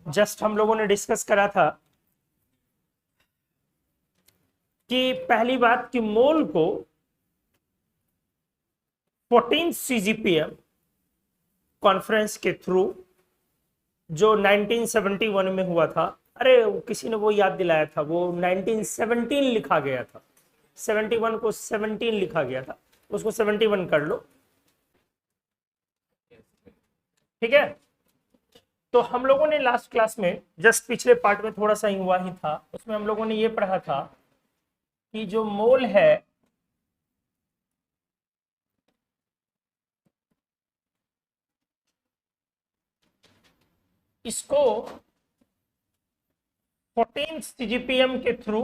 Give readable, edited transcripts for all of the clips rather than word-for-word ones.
Just हम लोगों ने डिस्कस करा था कि पहली बात कि मोल को 14 सीजीपीएम कॉन्फ्रेंस के थ्रू जो 1971 में हुआ था, अरे किसी ने वो याद दिलाया था, वो 1917 लिखा गया था, 71 को 17 लिखा गया था, उसको 71 कर लो, ठीक है। तो हम लोगों ने लास्ट क्लास में जस्ट पिछले पार्ट में थोड़ा सा ही हुआ ही था, उसमें हम लोगों ने ये पढ़ा था कि जो मोल है इसको 14 सीजीपीएम के थ्रू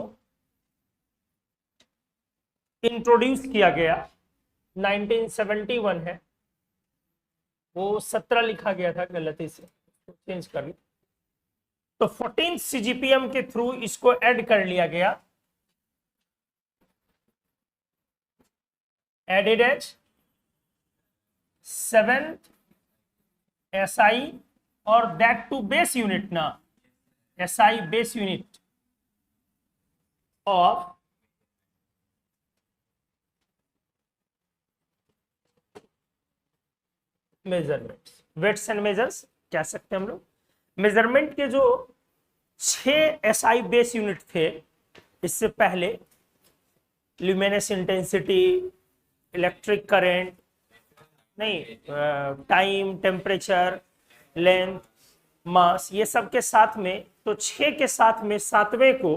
इंट्रोड्यूस किया गया, 1971 है, वो 17 लिखा गया था गलती से, चेंज कर लो। तो 14 सीजीपीएम के थ्रू इसको ऐड कर लिया गया, एडेड एज 7th एसआई और दैट टू बेस यूनिट ना, SI base unit of measurements, weights and measures कह सकते हैं हम लोग। मेजरमेंट के जो 6 एसआई बेस यूनिट थे इससे पहले, ल्यूमिनस इंटेंसिटी, इलेक्ट्रिक करंट, नहीं, टाइम, टेम्परेचर, लेंथ, मास, ये सब के साथ में, तो 6 के साथ में 7वें को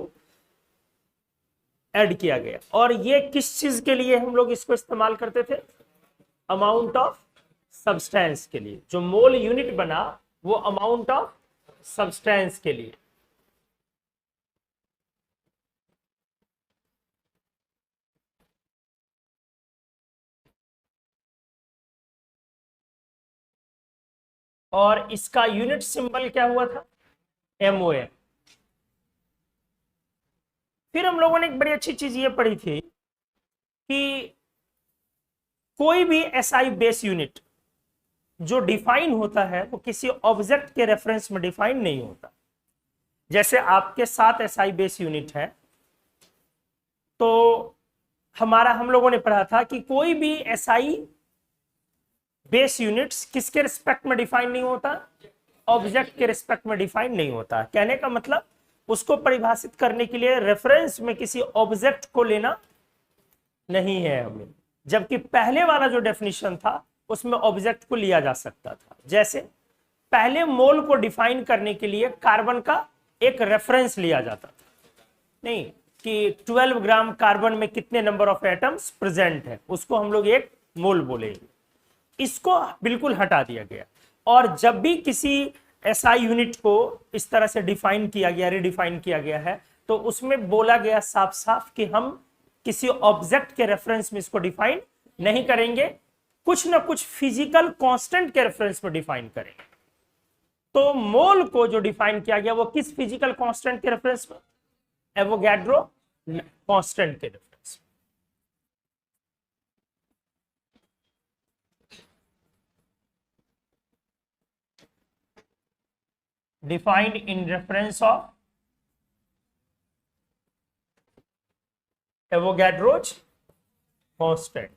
ऐड किया गया। और ये किस चीज के लिए हम लोग इसको इस्तेमाल करते थे? अमाउंट ऑफ सब्सटेंस के लिए। जो मोल यूनिट बना वो अमाउंट ऑफ सब्सटेंस के लिए। और इसका यूनिट सिंबल क्या हुआ था? MOM। फिर हम लोगों ने एक बड़ी अच्छी चीज ये पढ़ी थी कि कोई भी एसआई बेस यूनिट जो डिफाइन होता है वो किसी ऑब्जेक्ट के रेफरेंस में डिफाइन नहीं होता। जैसे आपके 7 एसआई बेस यूनिट है, तो हम लोगों ने पढ़ा था कि कोई भी एसआई बेस यूनिट्स किसके रिस्पेक्ट में डिफाइन नहीं होता? ऑब्जेक्ट के रिस्पेक्ट में डिफाइन नहीं होता। कहने का मतलब उसको परिभाषित करने के लिए रेफरेंस में किसी ऑब्जेक्ट को लेना नहीं है हमें। जबकि पहले वाला जो डेफिनेशन था उसमें ऑब्जेक्ट को लिया जा सकता था। जैसे पहले मोल को डिफाइन करने के लिए कार्बन का एक रेफरेंस लिया जाता था, नहीं कि 12 ग्राम कार्बन में कितने नंबर ऑफ एटम्स प्रेजेंट है, उसको हम लोग एक मोल बोलेंगे। इसको बिल्कुल हटा दिया गया। और जब भी किसी एसआई यूनिट को इस तरह से डिफाइन किया गया, रिडिफाइन किया गया है, तो उसमें बोला गया साफ साफ कि हम किसी ऑब्जेक्ट के रेफरेंस में इसको डिफाइन नहीं करेंगे, कुछ ना कुछ फिजिकल कांस्टेंट के रेफरेंस में डिफाइन करेंगे। तो मोल को जो डिफाइन किया गया वो किस फिजिकल कांस्टेंट के रेफरेंस में? एवोगैड्रो कांस्टेंट के reference. Defined in reference of Avogadro's constant.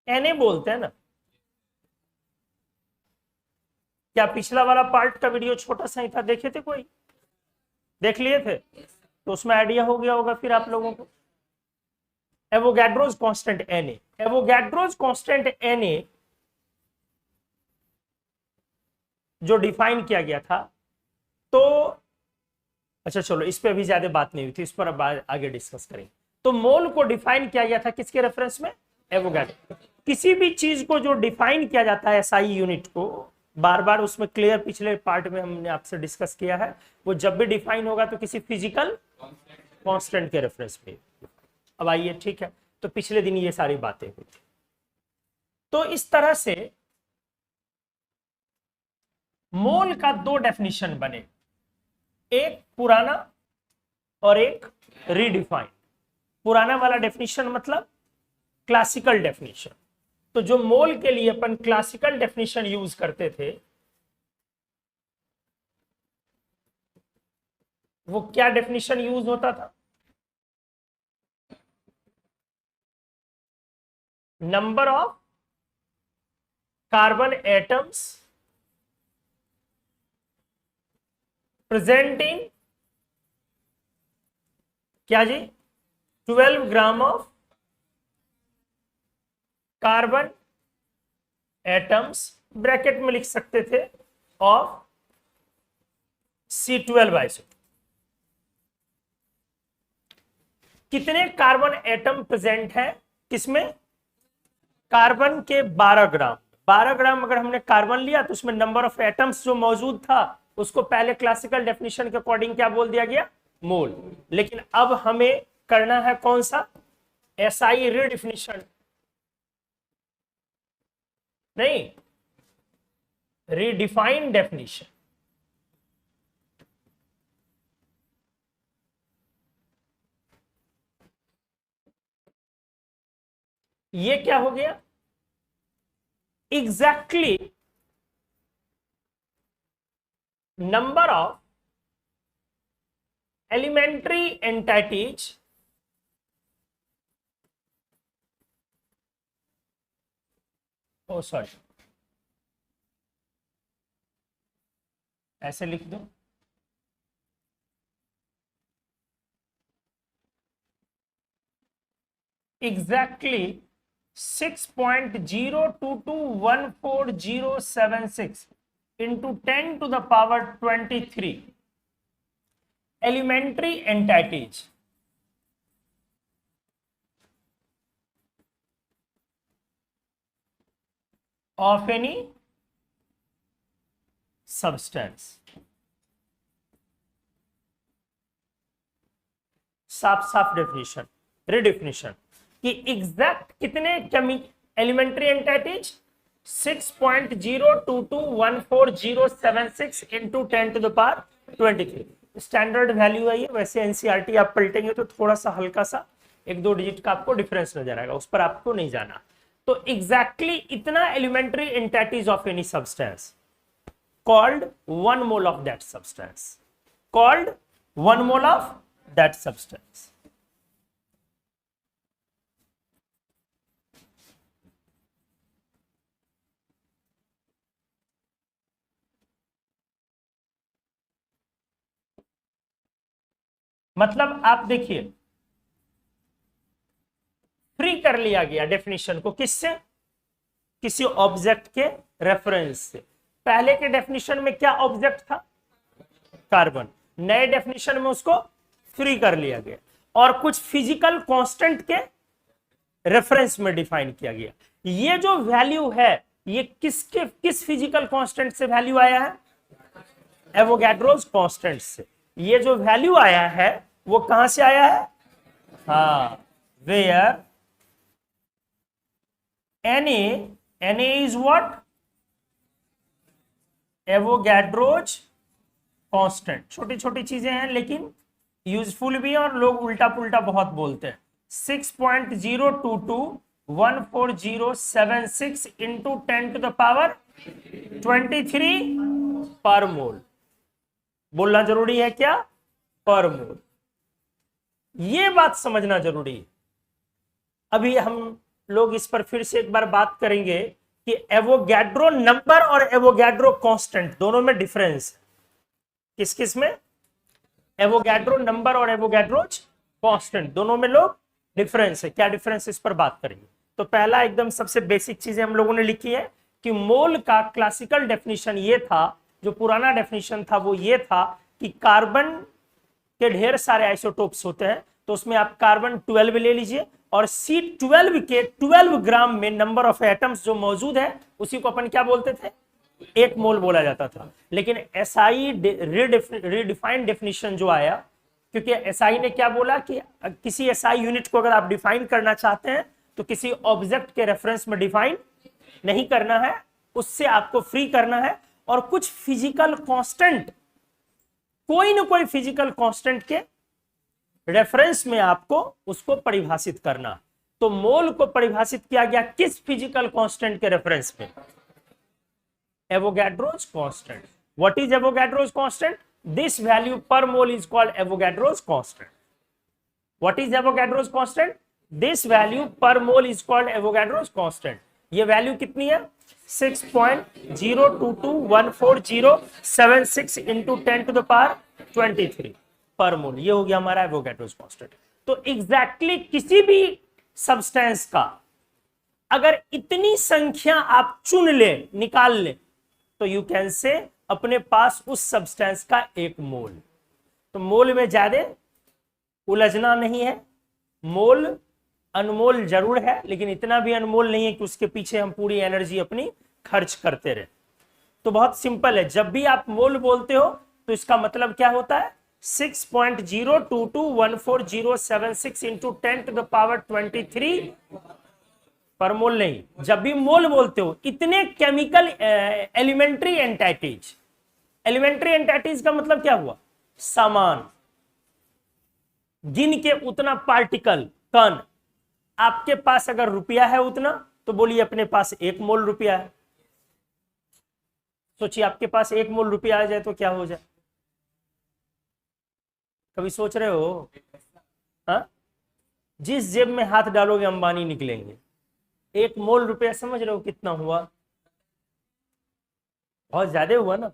NA बोलते हैं ना। क्या पिछला वाला पार्ट का वीडियो छोटा सा ही था, देखे थे? कोई देख लिए थे तो उसमें आइडिया हो गया होगा फिर आप लोगों को। Avogadro's constant NA, Avogadro's constant NA जो डिफाइन किया गया था, तो अच्छा चलो इस पे अभी ज्यादा बात नहीं हुई थी, इस पर अब आगे डिस्कस करेंगे। तो मोल को डिफाइन किया गया था किसके रेफरेंस में? एवोगैड्रो। किसी भी चीज को जो डिफाइन किया जाता है एसआई यूनिट को, बार बार उसमें क्लियर पिछले पार्ट में हमने आपसे डिस्कस किया है, वो जब भी डिफाइन होगा तो किसी फिजिकल कांस्टेंट के रेफरेंस पे। अब आइए, ठीक है, तो पिछले दिन ये सारी बातें हुई थी। तो इस तरह से मोल का 2 डेफिनेशन बने, एक पुराना और एक रीडिफाइंड। पुराना वाला डेफिनेशन मतलब क्लासिकल डेफिनेशन। तो जो मोल के लिए अपन क्लासिकल डेफिनेशन यूज करते थे वो क्या डेफिनेशन यूज होता था? Number of carbon atoms present in क्या जी 12 gram of carbon atoms, bracket में लिख सकते थे ऑफ C12 आइसोटोप। कितने कार्बन एटम प्रेजेंट है किसमें? कार्बन के 12 ग्राम। 12 ग्राम अगर हमने कार्बन लिया तो उसमें नंबर ऑफ एटम्स जो मौजूद था उसको पहले क्लासिकल डेफिनेशन के अकॉर्डिंग क्या बोल दिया गया? मोल। लेकिन अब हमें करना है कौन सा? SI रीडिफिनिशन, नहीं, रीडिफाइंड डेफिनेशन। ये क्या हो गया? Exactly number of elementary entities sorry ऐसे लिख दो, exactly 6.0221476 into 10 to the power 23 elementary entities of any substance। साफ साफ डेफिनेशन, रिडेफिनेशन कि एग्जैक्ट कितने elementary entities 6.0221476 into 10 to the power 23। Standard value है ये, वैसे एनसीईआरटी आप पलटेंगे तो थोड़ा सा हल्का सा 1-2 डिजिट का आपको डिफरेंस नजर आएगा, उस पर आपको नहीं जाना। तो एग्जैक्टली इतना elementary entities of any substance called 1 mole of that substance, called 1 mole of that substance। मतलब आप देखिए फ्री कर लिया गया डेफिनेशन को, किससे? किसी ऑब्जेक्ट के रेफरेंस से। पहले के डेफिनेशन में क्या ऑब्जेक्ट था? कार्बन। नए डेफिनेशन में उसको फ्री कर लिया गया और कुछ फिजिकल कांस्टेंट के रेफरेंस में डिफाइन किया गया। ये जो वैल्यू है ये किस फिजिकल कांस्टेंट से वैल्यू आया है? एवोगैड्रोस कांस्टेंट से। ये जो वैल्यू आया है वो कहां से आया है? हाँ, where Na is what? Avogadro's constant. छोटी छोटी चीजें हैं लेकिन यूजफुल भी है और लोग उल्टा पुल्टा बहुत बोलते हैं। 6.0221476 into 10 to the power 23 पर मोल। बोलना जरूरी है क्या? पर मोल। ये बात समझना जरूरी है। अभी हम लोग इस पर फिर से एक बार बात करेंगे कि एवोगैड्रो नंबर और एवोगैड्रो कांस्टेंट दोनों में डिफरेंस है। किस किस में? एवोगैड्रो नंबर और एवोगैड्रोज कांस्टेंट दोनों में लोग डिफरेंस है। क्या डिफरेंस, इस पर बात करेंगे। तो पहला एकदम सबसे बेसिक चीजें हम लोगों ने लिखी है कि मोल का क्लासिकल डेफिनेशन ये था, जो पुराना डेफिनेशन था वो ये था कि कार्बन के ढेर सारे आइसोटोप्स होते हैं, तो उसमें आप कार्बन 12 ले लीजिए और C12 के 12 ग्राम में नंबर ऑफ एटम्स जो मौजूद है उसी को अपन क्या बोलते थे? 1 मोल बोला जाता था। लेकिन SI रीडिफाइंड डेफिनेशन जो आया, क्योंकि SI ने क्या बोला कि किसी SI यूनिट को अगर आप डिफाइन करना चाहते हैं तो किसी ऑब्जेक्ट के रेफरेंस में डिफाइन नहीं करना है, उससे आपको फ्री करना है और कुछ फिजिकल कांस्टेंट, कोई ना कोई फिजिकल कांस्टेंट के रेफरेंस में आपको उसको परिभाषित करना। तो मोल को परिभाषित किया गया किस फिजिकल कांस्टेंट के रेफरेंस में? Avogadro's constant. What is Avogadro's constant? This value per mole is called Avogadro's constant. What is Avogadro's constant? This value per mole is called Avogadro's constant. ये वैल्यू कितनी है? 6.02214076 इंटू 10⁻23 पर मोल। ये हो गया हमारा एवोगैड्रोस कांस्टेंट। तो एग्जैक्टली किसी भी सब्सटेंस का अगर इतनी संख्या आप चुन ले, निकाल ले, तो यू कैन से अपने पास उस सब्सटेंस का एक मोल। तो मोल में ज्यादा उलझना नहीं है। मोल अनमोल जरूर है, लेकिन इतना भी अनमोल नहीं है कि उसके पीछे हम पूरी एनर्जी अपनी खर्च करते रहे। तो बहुत सिंपल है, जब भी आप मोल बोलते हो तो इसका मतलब क्या होता है? 6.02214076 इंटू 10⁻23 पर मोल नहीं। जब भी मोल बोलते हो इतने chemical elementary entities. Elementary entities का मतलब क्या हुआ? सामान। गिन के उतना पार्टिकल, कण। आपके पास अगर रुपया है उतना, तो बोलिए अपने पास 1 मोल रुपया है। सोचिए आपके पास 1 मोल रुपया आ जाए तो क्या हो जाए? कभी सोच रहे हो? हाँ, जिस जेब में हाथ डालोगे अंबानी निकलेंगे। 1 मोल रुपया समझ रहे हो कितना हुआ? बहुत ज्यादा हुआ ना।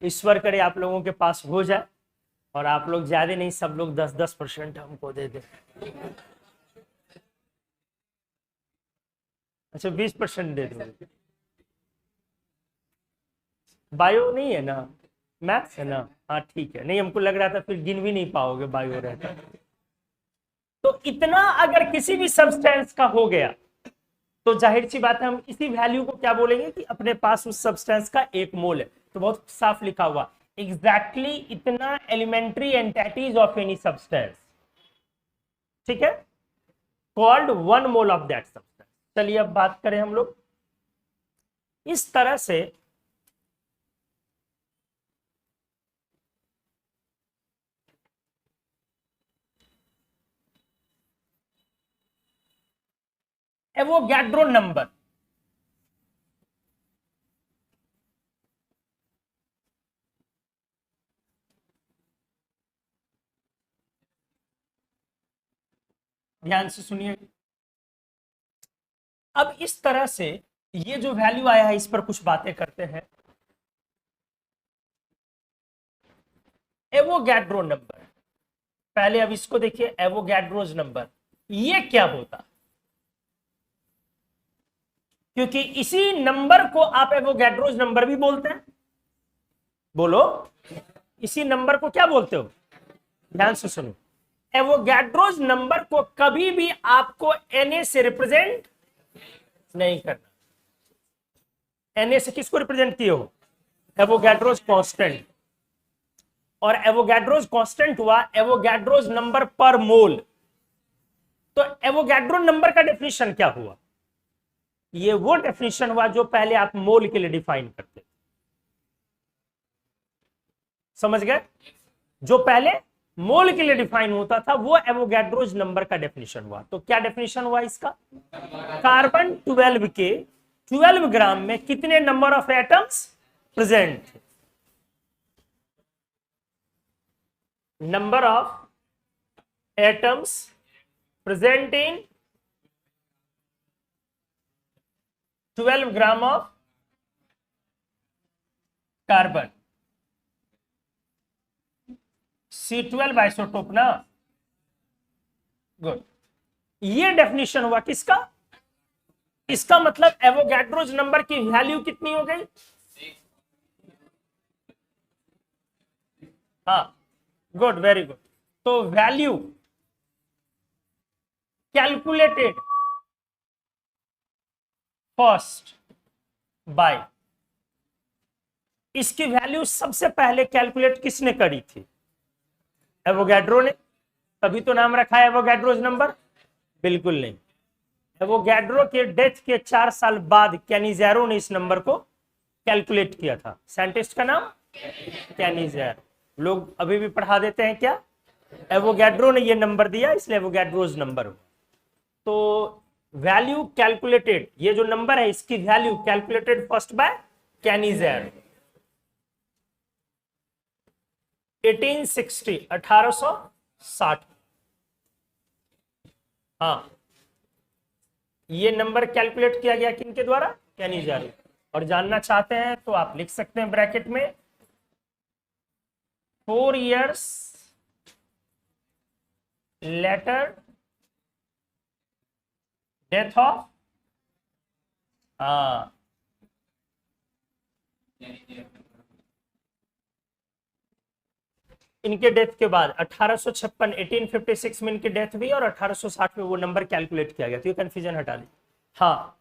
ईश्वर करे आप लोगों के पास हो जाए और आप लोग ज्यादा नहीं, सब लोग 10-10% हमको दे दे। अच्छा 20% दे दो। बायो नहीं है ना, मैथ्स है ना? हाँ ठीक है। नहीं, हमको लग रहा था फिर गिन भी नहीं पाओगे बायो रहता। तो इतना अगर किसी भी सब्सटेंस का हो गया तो जाहिर सी बात है हम इसी वैल्यू को क्या बोलेंगे कि अपने पास उस सब्सटेंस का 1 मोल है। तो बहुत साफ लिखा हुआ, एग्जैक्टली इतना elementary entities of any substance, ठीक है, called 1 mole of that substance. चलिए अब बात करें हम लोग इस तरह से। एवोगैड्रो नंबर, ध्यान से सुनिए। अब इस तरह से ये जो वैल्यू आया है इस पर कुछ बातें करते हैं। एवोगैड्रो नंबर, पहले अब इसको देखिए। एवोगैड्रोज नंबर ये क्या होता? क्योंकि इसी नंबर को आप एवोगैड्रोज नंबर भी बोलते हैं। बोलो, इसी नंबर को क्या बोलते हो? ध्यान से सुनो, एवोगैड्रोज नंबर को कभी भी आपको Na से रिप्रेजेंट नहीं करना। Na से किसको रिप्रेजेंट किए हो? Avogadro's constant. और एवोगैड्रोज कांस्टेंट हुआ एवोगैड्रोज नंबर पर मोल। तो एवोगैड्रो नंबर का डेफिनेशन क्या हुआ? ये वो डेफिनेशन हुआ जो पहले आप मोल के लिए डिफाइन करते थे। समझ गए? जो पहले मोल के लिए डिफाइन होता था वो एवोगैड्रोज नंबर का डेफिनेशन हुआ। तो क्या डेफिनेशन हुआ इसका? कार्बन 12 के 12 ग्राम में कितने नंबर ऑफ एटम्स प्रेजेंट थे? Number of atoms present in 12 gram of carbon. C12 isotope ना। गुड। ये डेफिनेशन हुआ किसका? इसका मतलब एवोगैड्रोज नंबर की वैल्यू कितनी हो गई? हाँ, गुड, वेरी गुड। तो वैल्यू कैलकुलेटेड फर्स्ट बाय, इसकी वैल्यू सबसे पहले कैलकुलेट किसने करी थी? एवोगैड्रो ने। तभी तो नाम रखा है एवोगैड्रोज नंबर। बिल्कुल नहीं, एवोगैड्रो के डेथ के 4 साल बाद कैनिज़ेरो ने इस नंबर को कैलकुलेट किया था। साइंटिस्ट का नाम कैनिज़ेरो। लोग अभी भी पढ़ा देते हैं क्या? एवोगैड्रो ने ये नंबर दिया, इसलिए एवोगैड्रोज नंबर हुआ। तो वैल्यू कैलकुलेटेड, ये जो नंबर है इसकी वैल्यू कैलकुलेटेड फर्स्ट बाय कैनिज़ेर 1860 1860। हाँ, ये नंबर कैलकुलेट किया गया किनके द्वारा? कैनिज़ेर। और जानना चाहते हैं तो आप लिख सकते हैं ब्रैकेट में 4 years लेटर डेथ ऑफ, हाँ, इनके डेथ के बाद 1856 1856 में इनकी डेथ हुई और 1860 में वो नंबर कैलकुलेट किया गया। तो ये कंफ्यूजन हटा ली। हाँ,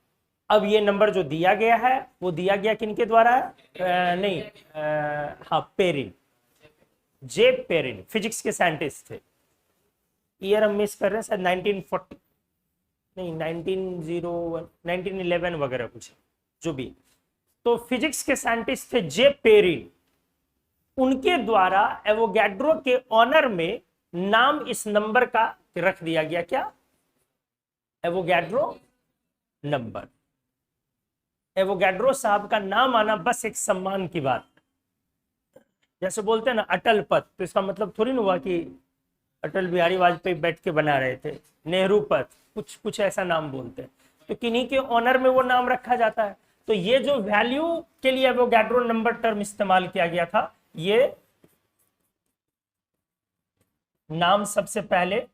अब ये नंबर जो दिया गया है वो दिया गया किनके द्वारा है? नहीं, हाँ, पेरिन, जे पेरिन फिजिक्स के साइंटिस्ट थे। ईयर हम मिस कर रहे हैं, शायद 1940 नहीं 1901 1911 वगैरह कुछ, जो भी। तो फिजिक्स के साइंटिस्ट थे जे पेरिन, उनके द्वारा एवोगैड्रो के ऑनर में नाम इस नंबर का रख दिया गया। क्या? Avogadro number. एवोगैड्रो साहब का नाम आना बस एक सम्मान की बात। जैसे बोलते हैं ना अटल पथ, तो इसका मतलब थोड़ी ना हुआ कि अटल बिहारी वाजपेयी बैठ के बना रहे थे। नेहरू पथ, कुछ कुछ ऐसा नाम बोलते हैं, तो किन्हीं के ऑनर में वो नाम रखा जाता है। तो ये जो वैल्यू के लिए एवोगैड्रो नंबर टर्म इस्तेमाल किया गया था, ये नाम सबसे पहले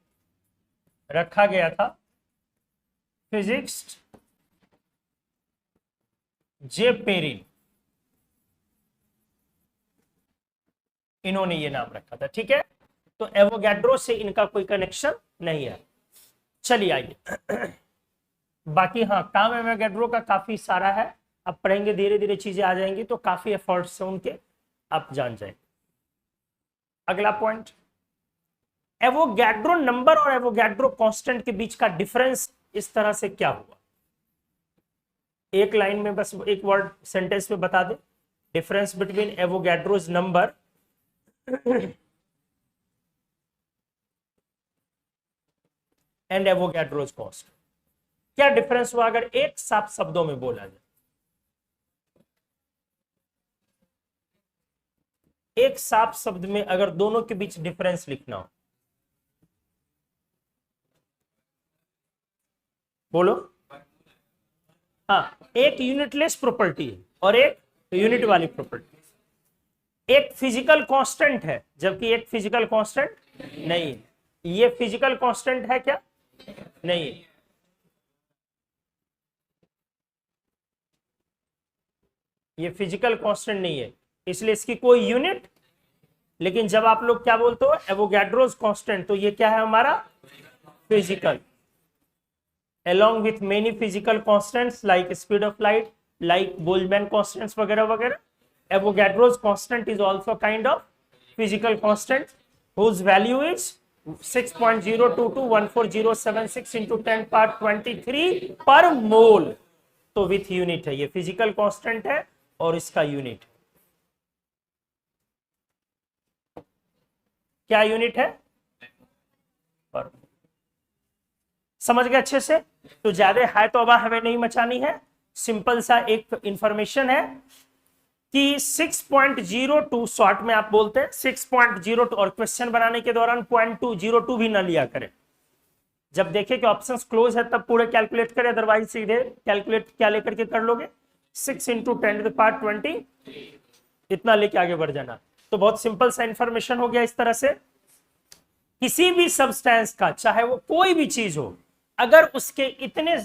रखा गया था फिजिक्स जे पेरिन, इन्होंने ये नाम रखा था। ठीक है, तो एवोगैड्रो से इनका कोई कनेक्शन नहीं है। चलिए आइए बाकी, हाँ, काम एवोगैड्रो का काफी सारा है, अब पढ़ेंगे धीरे धीरे चीजें आ जाएंगी, तो काफी एफर्ट्स है उनके, आप जान जाएंगे। अगला पॉइंट, एवोगैड्रो नंबर और एवोगैड्रो कांस्टेंट के बीच का डिफरेंस इस तरह से क्या हुआ? एक लाइन में बस एक वर्ड सेंटेंस में बता दे, difference between Avogadro's number and Avogadro's constant. क्या डिफरेंस हुआ अगर एक साफ शब्दों में बोला जाए? एक साफ शब्द में अगर दोनों के बीच डिफरेंस लिखना हो, बोलो। हाँ, एक यूनिटलेस प्रॉपर्टी है और एक यूनिट वाली प्रॉपर्टी। एक फिजिकल कांस्टेंट है जबकि एक फिजिकल कांस्टेंट नहीं है। ये फिजिकल कांस्टेंट है क्या? नहीं है। ये फिजिकल कांस्टेंट नहीं है, इसलिए इसकी कोई यूनिट। लेकिन जब आप लोग क्या बोलते हो एवोगैड्रोज कांस्टेंट, तो ये क्या है हमारा? Physical, along with many physical constants like speed of light, like Boltzmann constants वगैरह वगैरह, Avogadro's constant is also kind of physical constant whose value is 6.0221407 into 10 power 23 पर मोल। तो विथ यूनिट है, ये फिजिकल कांस्टेंट है और इसका यूनिट क्या यूनिट है? पर। समझ गए अच्छे से? तो ज्यादा है तो अब हमें नहीं मचानी है, सिंपल सा एक इंफॉर्मेशन है कि 6.02 शॉर्ट में आप बोलते हैं 6.02, और क्वेश्चन बनाने के दौरान 0.202 भी ना लिया करें। जब देखें कि ऑप्शंस क्लोज है तब पूरे कैलकुलेट करें, अदरवाइज सीधे कैलकुलेट क्या लेकर के कर लोगे? 6 into 10 to the power 20, इतना लेके आगे बढ़ जाना। तो बहुत सिंपल सा इंफॉर्मेशन हो गया। इस तरह से किसी भी सब्सटेंस का, चाहे वो कोई भी चीज हो, अगर उसके इतने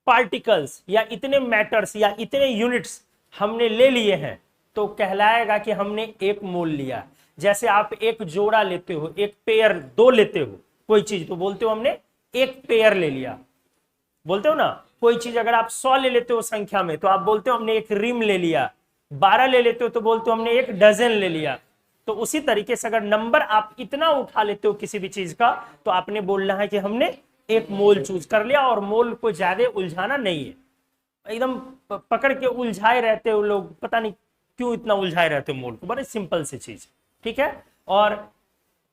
पार्टिकल्स या इतने मैटर्स या इतने यूनिट्स हमने ले लिए हैं तो कहलाएगा कि हमने एक मोल लिया। जैसे आप एक जोड़ा लेते हो, एक पेयर, दो लेते हो कोई चीज, तो बोलते हो हमने एक पेयर ले लिया, बोलते हो ना। कोई चीज अगर आप 100 ले लेते हो संख्या में तो आप बोलते हो हमने एक रिम ले लिया, 12 ले लेते हो तो बोलते हो हमने एक डजन ले लिया। तो उसी तरीके से अगर नंबर आप इतना उठा लेते हो किसी भी चीज का, तो आपने बोलना है कि हमने एक मोल चूज कर लिया। और मोल को ज्यादा उलझाना नहीं है, एकदम पकड़ के उलझाए रहते हो लोग, पता नहीं क्यों इतना उलझाए रहते हो मोल को, बड़े सिंपल सी चीज। ठीक है, और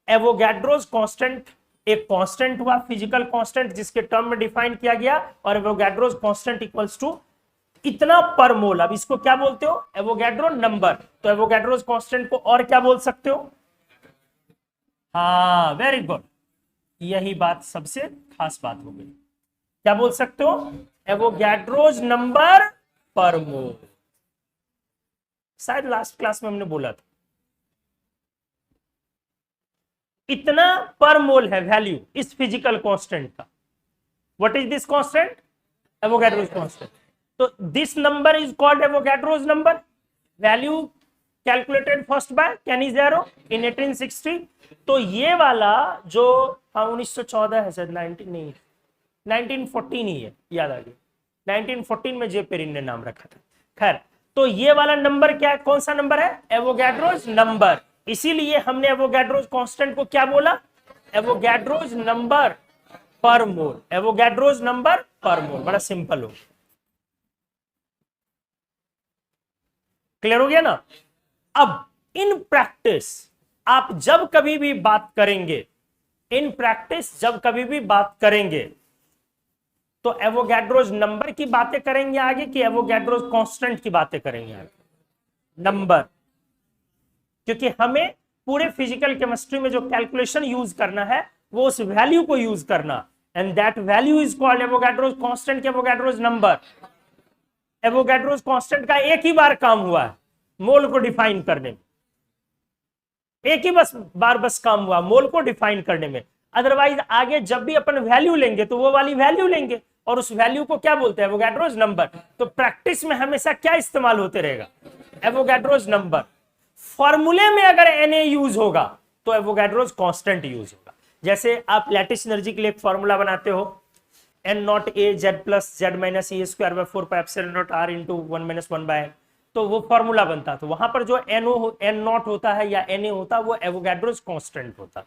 एवोगैड्रोस कांस्टेंट एक कांस्टेंट हुआ, फिजिकल कांस्टेंट जिसके टर्म में डिफाइन किया गया, और एवोगैड्रोस कांस्टेंट इक्वल्स टू इतना पर मोल। अब इसको क्या बोलते हो? Avogadro number. तो एवोगैड्रोस कांस्टेंट को और क्या बोल सकते हो? हाँ, वेरी गुड, यही बात सबसे खास बात हो गई। क्या बोल सकते हो? एवोगैड्रोस नंबर पर मोल। शायद लास्ट क्लास में हमने बोला था इतना पर मोल है वैल्यू इस फिजिकल कांस्टेंट का। What is this constant? Avogadro's constant. तो this number is called Avogadro's number. Value calculated first by Cannizzaro in 1860। तो ये वाला जो 1914 है शायद, 19 नहीं, 1914 ही है, याद आ गया, 1914 में जे पेरिन ने नाम रखा था। खैर, तो ये वाला नंबर क्या है? कौन सा नंबर है? Avogadro's number. इसीलिए हमने एवोगैड्रोस कांस्टेंट को क्या बोला? एवोगैड्रोस नंबर पर मोल। एवोगैड्रोस नंबर पर मोल, बड़ा सिंपल हो, क्लियर हो गया ना? अब इन प्रैक्टिस आप जब कभी भी बात करेंगे, इन प्रैक्टिस जब कभी भी बात करेंगे, तो एवोगैड्रोस नंबर की बातें करेंगे आगे कि एवोगैड्रोस कांस्टेंट की बातें करेंगे आगे? नंबर। क्योंकि हमें पूरे फिजिकल केमिस्ट्री में जो कैलकुलेशन यूज करना है वो उस वैल्यू को यूज करना, and that value is called Avogadro's constant के एवोगैड्रोस नंबर। एवोगैड्रोस कांस्टेंट का एक ही बार काम हुआ है मोल को डिफाइन करने में, एक ही बस काम हुआ मोल को डिफाइन करने में। अदरवाइज आगे जब भी अपन वैल्यू लेंगे तो वो वाली वैल्यू लेंगे, और उस वैल्यू को क्या बोलते हैं? Avogadro's number. तो प्रैक्टिस में हमेशा क्या इस्तेमाल होते रहेगा? Avogadro's number. फॉर्मूले में अगर Na यूज होगा तो एवोगैड्रोस कांस्टेंट यूज होगा। जैसे आप लैटिस एनर्जी के लिए एक फॉर्मूला बनाते हो, n not A Z plus Z minus A square by 4 pi epsilon not R into 1 minus 1 by, तो वो फॉर्मूला बनता। तो वहां पर जो एन नॉट होता है या Na होता है वो एवोगैड्रोस कांस्टेंट होता।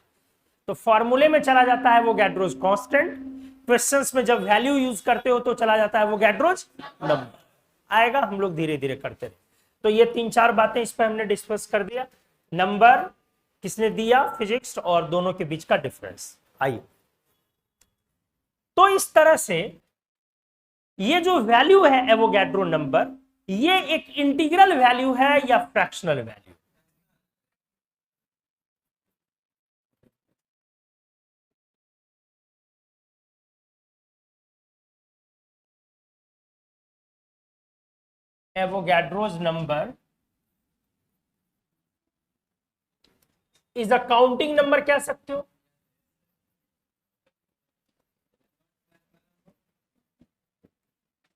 तो फॉर्मूले में चला जाता है एवोगैड्रोस कांस्टेंट, क्वेश्चंस में जब वैल्यू यूज करते हो तो चला जाता है एवोगैड्रोस नंबर। आएगा, हम लोग धीरे धीरे करते रहे। तो ये 3-4 बातें इस पर हमने डिस्कस कर दिया। नंबर किसने दिया? फिजिक्स, और दोनों के बीच का डिफरेंस। आइए, तो इस तरह से ये जो वैल्यू है एवोगैड्रो नंबर, ये एक इंटीग्रल वैल्यू है या fractional value? Avogadro's number is a counting number कह सकते हो,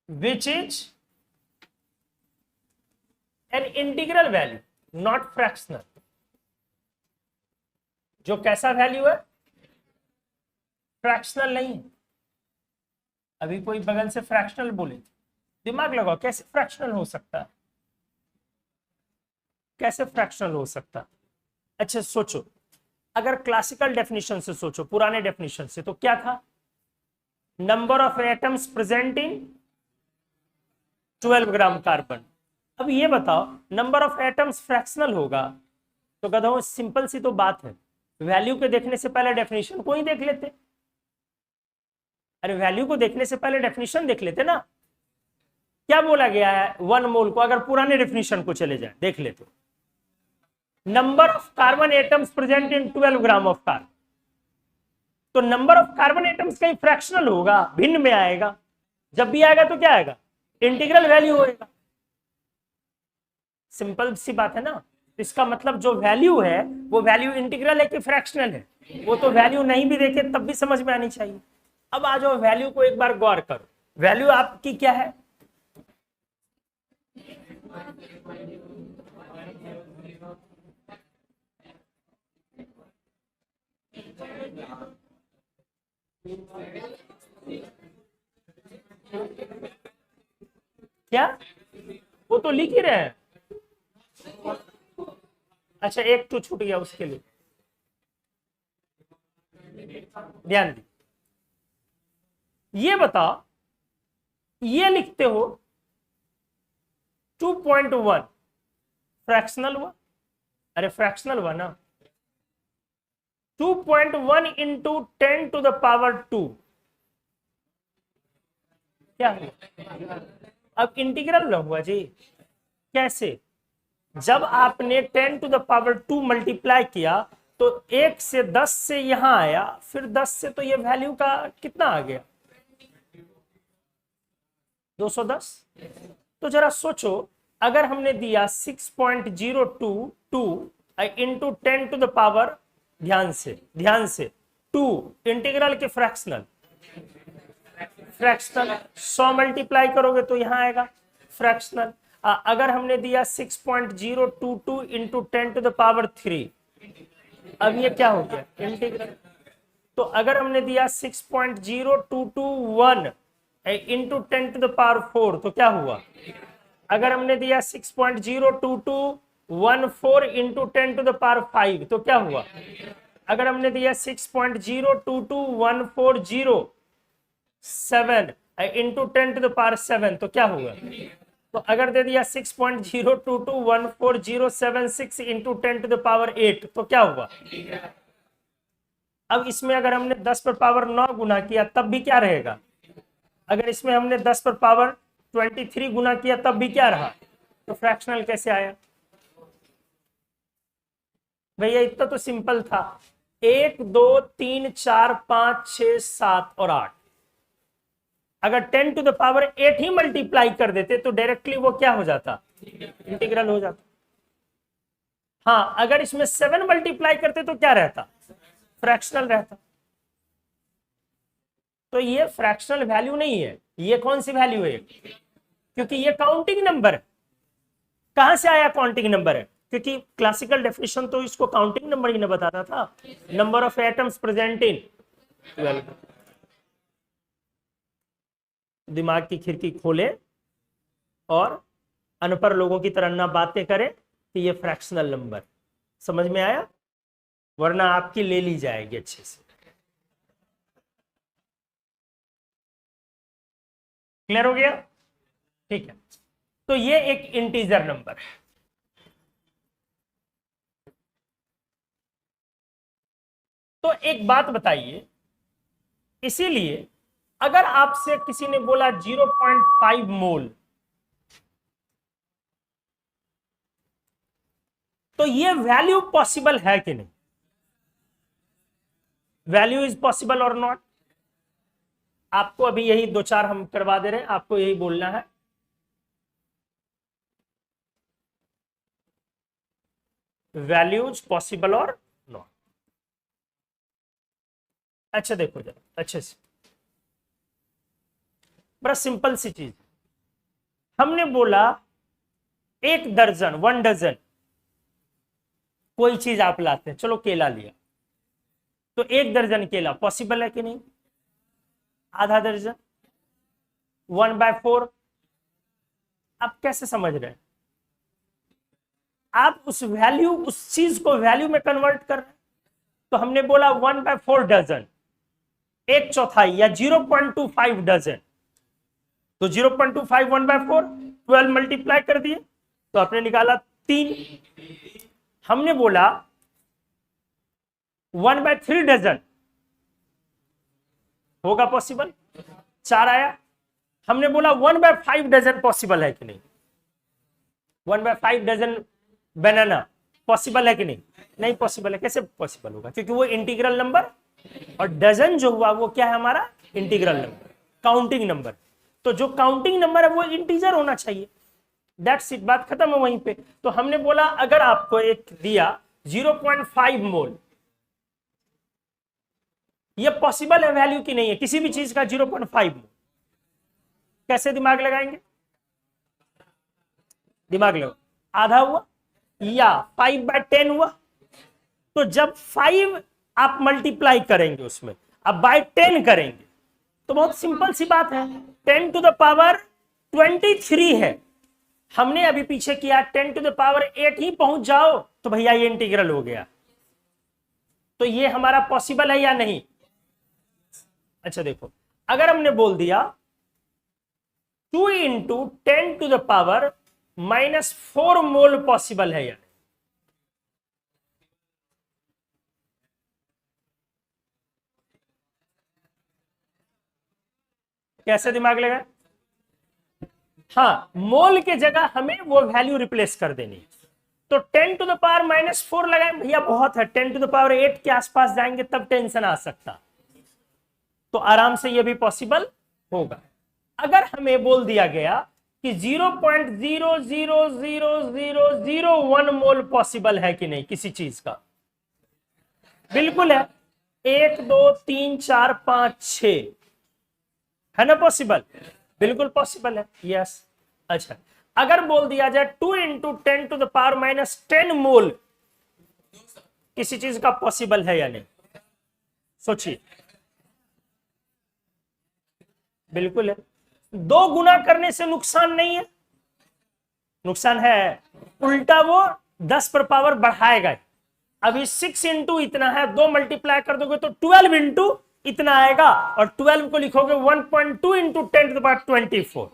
which is an integral value, not fractional। जो कैसा वैल्यू है? फ्रैक्शनल नहीं। अभी कोई बगल से फ्रैक्शनल बोले, दिमाग लगाओ, कैसे फ्रैक्शनल हो सकता है? कैसे फ्रैक्शनल हो सकता है? अच्छा सोचो, अगर क्लासिकल डेफिनेशन से सोचो, पुराने डेफिनेशन से, तो क्या था? Number of atoms present in 12 gram carbon. अब ये बताओ, नंबर ऑफ एटम्स फ्रैक्शनल होगा तो गधों, सिंपल सी तो बात है, वैल्यू के देखने से पहले डेफिनेशन को ही देख लेते। अरे वैल्यू को देखने से पहले डेफिनेशन देख लेते ना। क्या बोला गया है 1 मोल को? अगर पुराने डेफिनेशन को चले जाए, देख लेते, number of carbon atoms present in 12 gram of carbon. तो नंबर ऑफ कार्बन एटम्स कहीं फ्रैक्शनल होगा, भिन्न में आएगा। जब भी आएगा तो क्या आएगा? इंटीग्रल वैल्यू होएगा। सिंपल सी बात है ना। इसका मतलब जो वैल्यू है वो वैल्यू इंटीग्रल है कि फ्रैक्शनल है? वो तो वैल्यू नहीं भी देखे तब भी समझ में आनी चाहिए। अब आ जाओ, वैल्यू को एक बार गौर करो। वैल्यू आपकी क्या है? क्या? वो तो लिख ही रहे हैं। अच्छा, एक तो छूट गया, उसके लिए ध्यान दी। ये बताओ, ये लिखते हो 2.1 फ्रैक्शनल हुआ? अरे फ्रैक्शनल हुआ ना। 2.1 इंटू 10 टू द पावर 2 क्या हुआ? अब इंटीग्रल ना हुआ जी। कैसे? जब आपने 10 टू द पावर 2 मल्टीप्लाई किया तो 1 से 10 से यहां आया, फिर 10 से तो ये वैल्यू का कितना आ गया? 210। तो जरा सोचो, अगर हमने दिया 6.022 इंटू 10 टू द पावर, ध्यान से 2 इंटीग्रल के फ्रैक्शनल 100 मल्टीप्लाई करोगे तो यहां आएगा फ्रैक्शनल। अगर हमने दिया 6.022 इंटू 10 टू द पावर 3, अब ये क्या हो गया? इंटीग्रल। तो अगर हमने दिया 6.0221 इंटू 10 टू द पावर 4 तो क्या हुआ? अगर हमने दिया 6.02214 इंटू 10 टू द पावर 5 तो क्या हुआ? अगर हमने दिया 6.022140 इंटू 10 टू द पावर 7 तो क्या हुआ? तो अगर दे दिया 6.022144076 इंटू 10 टू द पावर 8 तो क्या हुआ? अब इसमें अगर हमने 10 पर पावर 9 गुना किया तब भी क्या रहेगा? अगर इसमें हमने 10 पर पावर 23 गुना किया तब भी क्या रहा? तो फ्रैक्शनल कैसे आया? भैया इतना तो सिंपल था। 1 2 3 4 5 6 7 और 8, अगर 10 टू द पावर 8 ही मल्टीप्लाई कर देते तो डायरेक्टली वो क्या हो जाता? इंटीग्रल हो जाता। हाँ, अगर इसमें 7 मल्टीप्लाई करते तो क्या रहता? फ्रैक्शनल रहता। तो ये फ्रैक्शनल वैल्यू नहीं है, ये कौन सी वैल्यू है? क्योंकि ये काउंटिंग नंबर है। कहां से आया काउंटिंग नंबर है? क्योंकि क्लासिकल डेफिनेशन तो इसको काउंटिंग नंबर ही ना बताता था, number of atoms present in 12। दिमाग की खिड़की खोले और अनपढ़ लोगों की तरह ना बातें करें कि ये फ्रैक्शनल नंबर। समझ में आया? वरना आपकी ले ली जाएगी अच्छे से। क्लियर हो गया? ठीक है। तो ये एक इंटीजर नंबर है। तो एक बात बताइए, इसीलिए अगर आपसे किसी ने बोला 0.5 मोल, तो ये वैल्यू पॉसिबल है कि नहीं? वैल्यू इज पॉसिबल और नॉट? आपको अभी यही 2-4 हम करवा दे रहे हैं, आपको यही बोलना है। वैल्यूज पॉसिबल और नॉट। अच्छा देखो जरा अच्छे से, बड़ा सिंपल सी चीज। हमने बोला 1 दर्जन 1 डजन कोई चीज आप लाते हैं, चलो केला लिया, तो 1 दर्जन केला पॉसिबल है कि नहीं? आधा दर्जन 1/4। आप कैसे समझ रहे हैं? आप उस चीज को वैल्यू में कन्वर्ट कर रहे हैं। तो हमने बोला 1/4 डजन, 1/4 या 0.25 डजन, तो 0.25 1/4, 12 मल्टीप्लाई कर दिए तो आपने निकाला 3। हमने बोला 1/3 डजन होगा पॉसिबल, 4 आया। हमने बोला 1/5 डजन पॉसिबल है कि नहीं? 1/5 डजन बनाना पॉसिबल है कि नहीं? नहीं पॉसिबल है। कैसे पॉसिबल होगा? क्योंकि वो इंटीग्रल नंबर, और डजन जो हुआ वो क्या है? हमारा इंटीग्रल नंबर, काउंटिंग नंबर। तो जो काउंटिंग नंबर है वो इंटीजर होना चाहिए। दैट्स इट, बात खत्म है वहीं पे। तो हमने बोला अगर आपको एक दिया 0.5 मोल, ये पॉसिबल है वैल्यू की नहीं है किसी भी चीज का 0.5 मोल? कैसे दिमाग लगाएंगे? दिमाग लगाओ। आधा हुआ या 5/10 हुआ, तो जब 5 आप मल्टीप्लाई करेंगे उसमें, अब बाय 10 करेंगे, तो बहुत सिंपल सी बात है, 10 टू द पावर 23 है। हमने अभी पीछे किया 10 टू द पावर 8 ही पहुंच जाओ तो भैया ये इंटीग्रल हो गया। तो ये हमारा पॉसिबल है या नहीं? अच्छा देखो, अगर हमने बोल दिया 2 into 10 to the power -4 mole possible है या नहीं? कैसे दिमाग लगा? हाँ, मोल के जगह हमें वो वैल्यू रिप्लेस कर देनी है। तो 10 टू द पावर -4 लगाए भैया, बहुत है। 10 टू द पावर 8 के आसपास जाएंगे तब टेंशन आ सकता, तो आराम से ये भी पॉसिबल होगा। अगर हमें बोल दिया गया कि 0.0000001 मोल पॉसिबल है कि नहीं किसी चीज का, बिल्कुल है। 1 2 3 4 5 6 है ना पॉसिबल, बिल्कुल पॉसिबल है, यस। अच्छा, अगर बोल दिया जाए 2 इंटू 10 टू द पावर -10 मोल किसी चीज का पॉसिबल है या नहीं, सोचिए। बिल्कुल है। 2 गुना करने से नुकसान नहीं है, नुकसान है, उल्टा वो 10 पर पावर बढ़ाएगा। अभी 6 इंटू इतना है, 2 मल्टीप्लाई कर दोगे तो 12 इंटू इतना आएगा, और 12 को लिखोगे 1.2 इंटू 10 टू द पावर 24,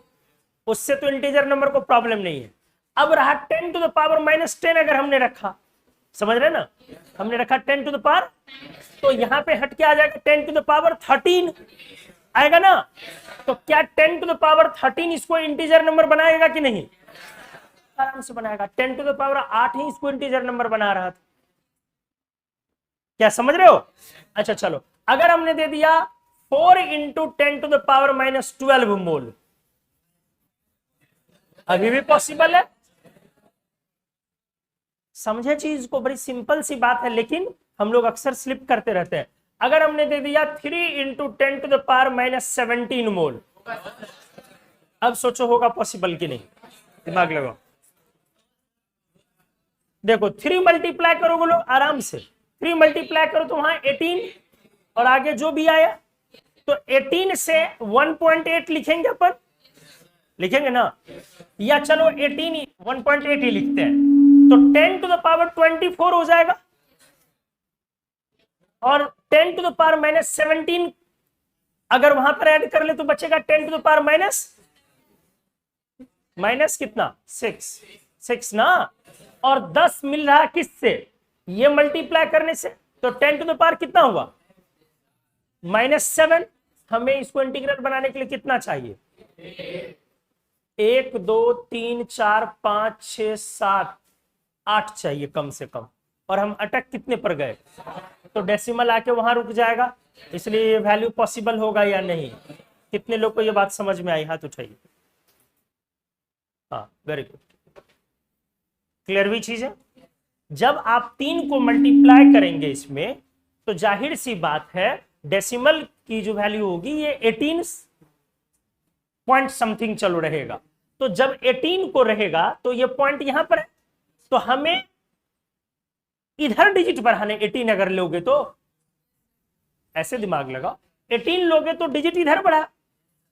उससे तो इंटीजर नंबर को प्रॉब्लम नहीं है। अब रहा 10 टू द पावर -10, अगर हमने रखा, समझ रहे ना, हमने रखा 10 टू द पावर, तो यहां पे हट के आ जाएगा 10 टू द पावर 13 आएगा ना। तो क्या 10 टू द पावर 13 इसको इंटीजर नंबर बनाएगा कि नहीं? आराम से बनाएगा। 10 टू द पावर 8 ही इसको इंटीजर नंबर बना रहा था, क्या समझ रहे हो? अच्छा चलो, अगर हमने दे दिया 4 इंटू 10 टू द पावर -12 मोल, अभी भी पॉसिबल है। समझे चीज को? बड़ी सिंपल सी बात है, लेकिन हम लोग अक्सर स्लिप करते रहते हैं। अगर हमने दे दिया 3 इंटू 10 टू द पावर -17 मोल, अब सोचो होगा पॉसिबल कि नहीं, दिमाग लगाओ। देखो 3 मल्टीप्लाई करोगे लोग आराम से, 3 मल्टीप्लाई करो तो वहां 18, और आगे जो भी आया, तो 18 से 1.8 लिखेंगे अपन, लिखेंगे ना, या चलो 18 1.8 ही लिखते हैं, तो 10 टू द पावर 24 हो जाएगा, और 10 टू द पावर -17 अगर वहां पर ऐड कर ले तो बचेगा 10 टू द पावर माइनस कितना, 6 ना, और 10 मिल रहा किससे, ये मल्टीप्लाई करने से, तो 10 टू द पावर कितना हुआ, -7। हमें इसको इंटीग्रल बनाने के लिए कितना चाहिए, 1 2 3 4 5 6 7 8 चाहिए कम से कम, और हम अटक कितने पर गए, तो डेसिमल आके वहां रुक जाएगा, इसलिए ये वैल्यू पॉसिबल होगा या नहीं। कितने लोग को ये बात समझ में आई, हाथ उठाइए। हाँ, वेरी गुड, क्लियर हुई चीज है। जब आप 3 को मल्टीप्लाई करेंगे इसमें, तो जाहिर सी बात है डेसिमल की जो वैल्यू होगी ये 18 पॉइंट समथिंग चलो रहेगा, तो जब 18 को रहेगा तो ये पॉइंट यहां पर है, तो हमें इधर डिजिट बढ़ाने, 18 अगर लोगे तो ऐसे दिमाग लगाओ, 18 लोगे तो डिजिट इधर बढ़ा,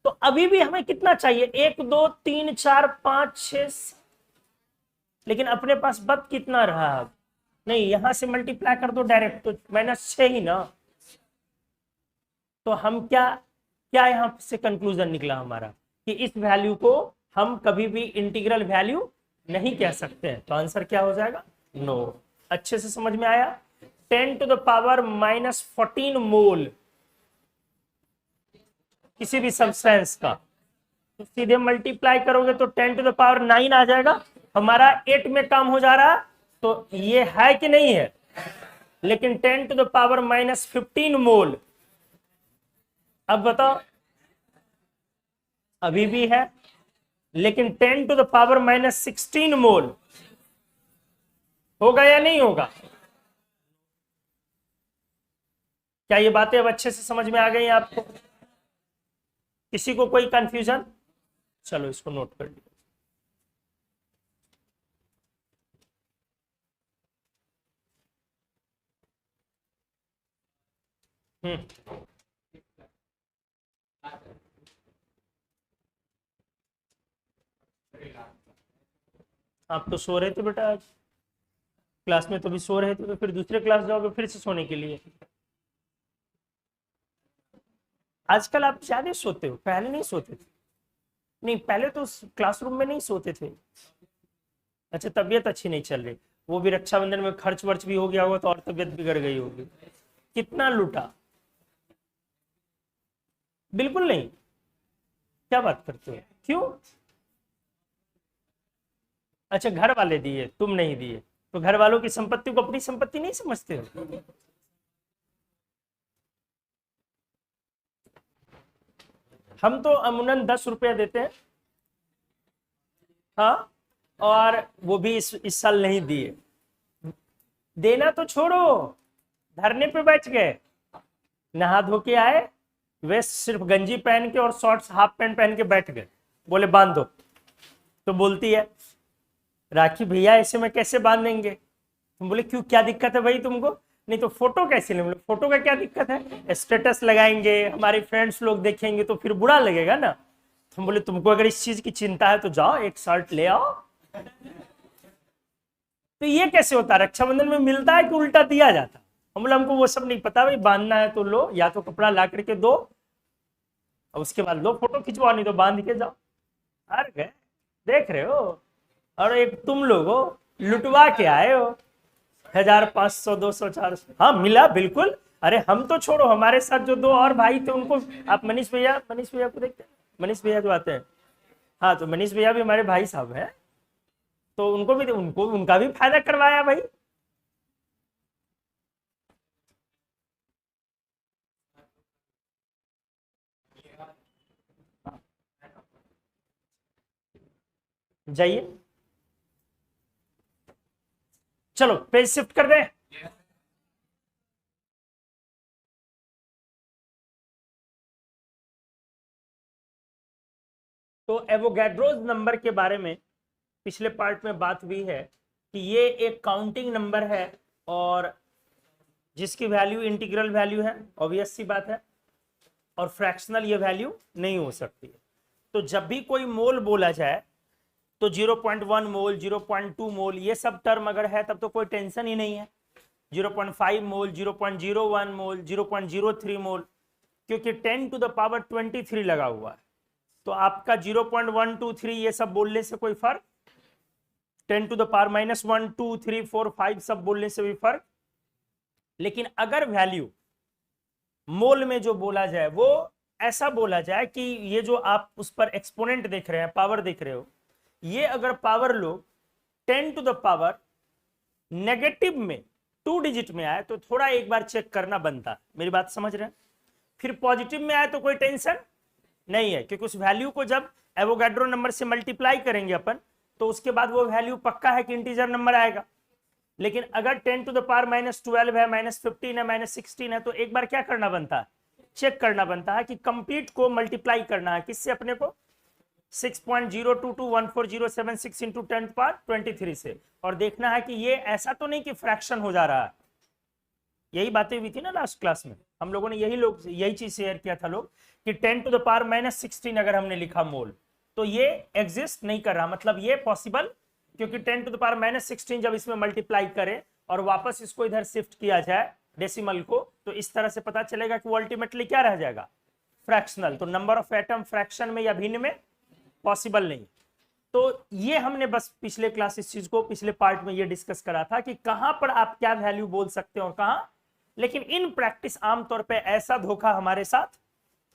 तो अभी भी हमें कितना चाहिए, 1 2 3 4 5 6, लेकिन अपने पास बच कितना रहा, नहीं यहां से मल्टीप्लाई कर दो डायरेक्ट, तो -6 ही ना। तो हम क्या क्या यहां से कंक्लूजन निकला हमारा, कि इस वैल्यू को हम कभी भी इंटीग्रल वैल्यू नहीं कह सकते हैं, तो आंसर क्या हो जाएगा, नो। अच्छे से समझ में आया। 10 टू द पावर -14 मोल किसी भी सब्सटेंस का, तो सीधे मल्टीप्लाई करोगे तो 10 टू द पावर 9 आ जाएगा, हमारा 8 में काम हो जा रहा, तो ये है कि नहीं है, लेकिन 10 टू द पावर -15 मोल, अब बताओ, अभी भी है, लेकिन 10 टू द पावर -16 मोल होगा या नहीं होगा? क्या ये बातें अब अच्छे से समझ में आ गई आपको? किसी को कोई कंफ्यूजन? चलो इसको नोट कर लिया। आप तो सो रहे थे बेटा, आज क्लास में तो भी सो रहे थे, तो फिर दूसरे क्लास जाओगे फिर से सोने के लिए? आजकल आप ज्यादा सोते हो, पहले नहीं सोते थे? नहीं, पहले तो क्लासरूम में नहीं सोते थे। अच्छा, तबीयत अच्छी नहीं चल रही, वो भी रक्षाबंधन में खर्च वर्च भी हो गया होगा, तो और तबीयत बिगड़ गई होगी। कितना लूटा? बिल्कुल नहीं, क्या बात करते हो, क्यों? अच्छा, घर वाले दिए, तुम नहीं दिए, तो घर वालों की संपत्ति को अपनी संपत्ति नहीं समझते हो? हम तो अमूमन 10 रुपया देते हैं। हाँ, और वो भी इस साल नहीं दिए। देना तो छोड़ो, धरने पे बैठ गए, नहा धो के आए, वेस्ट सिर्फ गंजी पहन के और शॉर्ट्स हाफ पैंट पहन के बैठ गए, बोले बांध दो। तो बोलती है राखी भैया ऐसे में कैसे बांधेंगे? तुम बोले क्यों, क्या दिक्कत है भाई तुमको? नहीं तो फोटो कैसे लें? बोले फोटो का क्या दिक्कत है, स्टेटस लगाएंगे, हमारे फ्रेंड्स लोग देखेंगे तो फिर बुरा लगेगा ना। तुम बोले तुमको अगर इस चीज की चिंता है तो जाओ एक शर्ट ले आओ। तो ये कैसे होता है, रक्षाबंधन में मिलता है कि उल्टा दिया जाता? हम बोले हमको वो सब नहीं पता भाई, बांधना है तो लो, या तो कपड़ा ला करके दो और उसके बाद लो फोटो खिंचवा, नहीं तो बांध के जाओ। अरे गए, देख रहे हो? और एक तुम लोग हो लुटवा के आए हो 1500 200 400। हाँ मिला बिल्कुल। अरे हम तो छोड़ो, हमारे साथ जो 2 और भाई थे उनको, आप मनीष भैया को देखते हैं, मनीष भैया जो आते हैं, हाँ तो मनीष भैया भी हमारे भाई साहब हैं, तो उनको भी, उनका भी फायदा करवाया भाई। जाइए, चलो पेज शिफ्ट कर दें। तो एवोगैड्रोस नंबर के बारे में पिछले पार्ट में बात हुई है कि ये एक काउंटिंग नंबर है और जिसकी वैल्यू इंटीग्रल वैल्यू है, ऑब्वियस सी बात है, और फ्रैक्शनल ये वैल्यू नहीं हो सकती है। तो जब भी कोई मोल बोला जाए तो 0.1 मोल, 0.2 मोल, ये सब टर्म अगर है तब तो कोई टेंशन ही नहीं है। 0.5 मोल, 0.01 मोल, 0.03 मोल, क्योंकि 10 टू द पावर 23 लगा हुआ है। तो आपका 0.123 ये सब बोलने से कोई फर्क, 10 टू द पावर -1 2 3 4 5 सब बोलने से भी फर्क। लेकिन अगर वैल्यू मोल में जो बोला जाए वो ऐसा बोला जाए कि ये जो आप उस पर एक्सपोनेंट देख रहे हैं, पावर देख रहे हो, ये अगर पावर लो 10 टू द पावर नेगेटिव में 2 डिजिट में आए तो थोड़ा एक बार चेक करना बनता। मेरी बात समझ रहे हैं? फिर पॉजिटिव में आए तो कोई टेंशन नहीं है, क्योंकि उस वैल्यू को जब एवोगैड्रो नंबर से मल्टीप्लाई करेंगे अपन तो उसके बाद वो वैल्यू पक्का है कि इंटीजर नंबर आएगा। लेकिन अगर 10 टू द पावर -12 है, -15 है, -16 है, तो एक बार क्या करना बनता है, चेक करना बनता है कि कंप्लीट को मल्टीप्लाई करना है किससे, अपने को 6.0221407 इंटू 10 पावर 23 से, और देखना है कि ये ऐसा तो नहीं कि फ्रैक्शन हो जा रहा है। यही बातें हुई थी ना लास्ट क्लास में, हम लोगों ने यही चीज शेयर किया था लोग कि 10 टू द पावर -16 अगर हमने लिखा मोल तो ये एग्जिस्ट नहीं कर रहा, मतलब ये पॉसिबल, क्योंकि 10 टू द पावर -16 जब इसमें मल्टीप्लाई करें और वापस इसको इधर शिफ्ट किया जाए डेसिमल को, तो इस तरह से पता चलेगा कि वो अल्टीमेटली क्या रह जाएगा, फ्रैक्शनल। तो नंबर ऑफ एटम फ्रैक्शन में या भिन्न में पॉसिबल नहीं। तो ये हमने बस पिछले क्लास इस चीज को पिछले पार्ट में ये डिस्कस करा था कि कहां पर आप क्या वैल्यू बोल सकते हो और कहां। लेकिन इन प्रैक्टिस आमतौर पे ऐसा धोखा हमारे साथ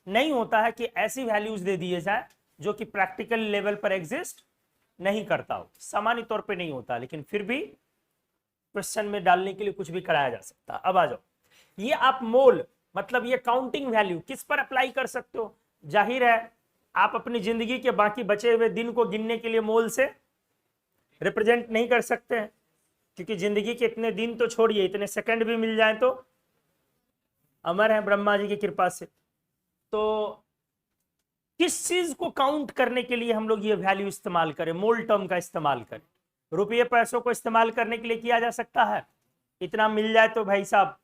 नहीं होता है कि ऐसी वैल्यूज दे दिए जाए जो कि प्रैक्टिकल लेवल पर एग्जिस्ट नहीं करता हो, सामान्य तौर पे नहीं होता, लेकिन फिर भी क्वेश्चन में डालने के लिए कुछ भी कराया जा सकता। अब आ जाओ, ये आप मोल मतलब ये काउंटिंग वैल्यू किस पर अप्लाई कर सकते हो? जाहिर है आप अपनी जिंदगी के बाकी बचे हुए दिन को गिनने के लिए मोल से रिप्रेजेंट नहीं कर सकते हैं, क्योंकि जिंदगी के इतने दिन तो छोड़िए, इतने सेकंड भी मिल जाए तो अमर है ब्रह्मा जी की कृपा से। तो किस चीज को काउंट करने के लिए हम लोग ये वैल्यू इस्तेमाल करें, मोल टर्म का इस्तेमाल करें? रुपये पैसों को इस्तेमाल करने के लिए किया जा सकता है, इतना मिल जाए तो भाई साहब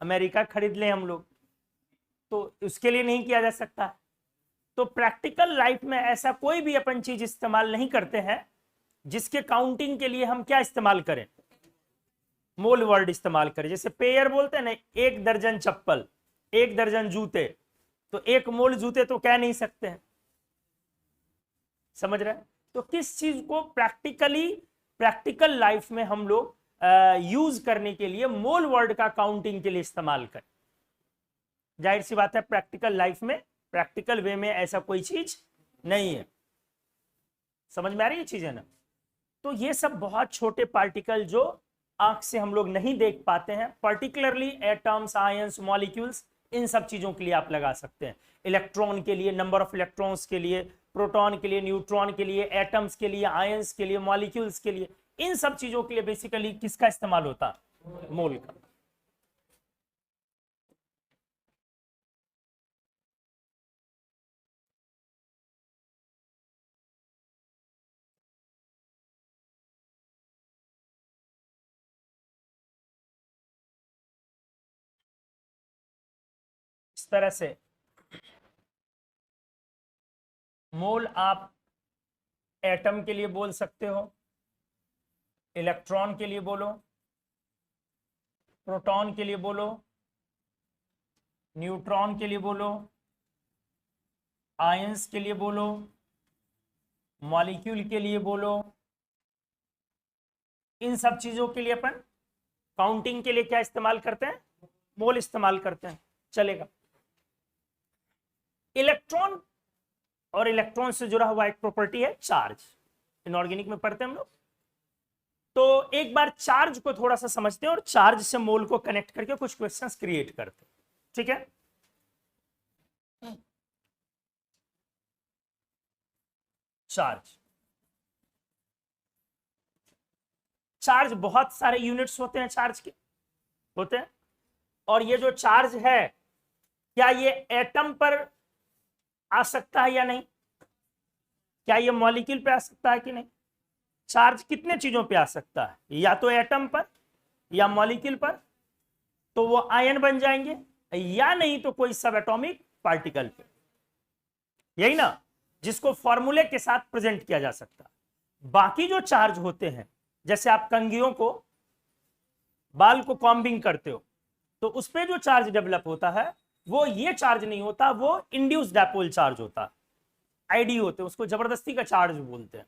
अमेरिका खरीद लें हम लोग, तो उसके लिए नहीं किया जा सकता है। तो प्रैक्टिकल लाइफ में ऐसा कोई भी अपन चीज इस्तेमाल नहीं करते हैं जिसके काउंटिंग के लिए हम क्या इस्तेमाल करें, मोल वर्ड इस्तेमाल करें। जैसे पेयर बोलते हैं ना, 1 दर्जन चप्पल, 1 दर्जन जूते, तो 1 मोल जूते तो कह नहीं सकते हैं, समझ रहे हैं? तो किस चीज को प्रैक्टिकल लाइफ में हम लोग यूज करने के लिए मोल वर्ड का काउंटिंग के लिए इस्तेमाल करें? जाहिर सी बात है प्रैक्टिकल लाइफ में, प्रैक्टिकल वे में ऐसा कोई चीज नहीं है। समझ में आ रही है चीजें ना? तो ये सब बहुत छोटे पार्टिकल जो आंख से हम लोग नहीं देख पाते हैं, पर्टिकुलरली एटम्स, आयंस, मॉलिक्यूल्स, इन सब चीजों के लिए आप लगा सकते हैं। इलेक्ट्रॉन के लिए, नंबर ऑफ इलेक्ट्रॉन्स के लिए, प्रोटॉन के लिए, न्यूट्रॉन के लिए, एटम्स के लिए, आयंस के लिए, मॉलिक्यूल्स के लिए, इन सब चीजों के लिए बेसिकली किसका इस्तेमाल होता है? मोल का। इस तरह से मोल आप एटम के लिए बोल सकते हो, इलेक्ट्रॉन के लिए बोलो, प्रोटॉन के लिए बोलो, न्यूट्रॉन के लिए बोलो, आयंस के लिए बोलो, मॉलिक्यूल के लिए बोलो, इन सब चीजों के लिए अपन काउंटिंग के लिए क्या इस्तेमाल करते हैं? मोल इस्तेमाल करते हैं। चलेगा। इलेक्ट्रॉन और इलेक्ट्रॉन से जुड़ा हुआ एक प्रॉपर्टी है चार्ज। इनऑर्गेनिक में पढ़ते हैं हम लोग। तो एक बार चार्ज को थोड़ा सा समझते हैं और चार्ज से मोल को कनेक्ट करके कुछ क्वेश्चंस क्रिएट करते हैं। ठीक है? चार्ज, चार्ज बहुत सारे यूनिट्स होते हैं, चार्ज के होते हैं। और ये जो चार्ज है, क्या ये एटम पर आ सकता है या नहीं? क्या ये मॉलिक्यूल पे आ सकता है कि नहीं? चार्ज कितने चीजों पे आ सकता है? या तो एटम पर या मॉलिक्यूल पर, तो वो आयन बन जाएंगे, या नहीं तो कोई सब एटॉमिक पार्टिकल पे। यही ना, जिसको फॉर्मूले के साथ प्रेजेंट किया जा सकता है। बाकी जो चार्ज होते हैं, जैसे आप कंघियों को, बाल को कॉम्बिंग करते हो, तो उस पर जो चार्ज डेवलप होता है वो ये चार्ज नहीं होता, वो इंड्यूस डायपोल चार्ज होता है, आईडी होते हैं, उसको जबरदस्ती का चार्ज बोलते हैं।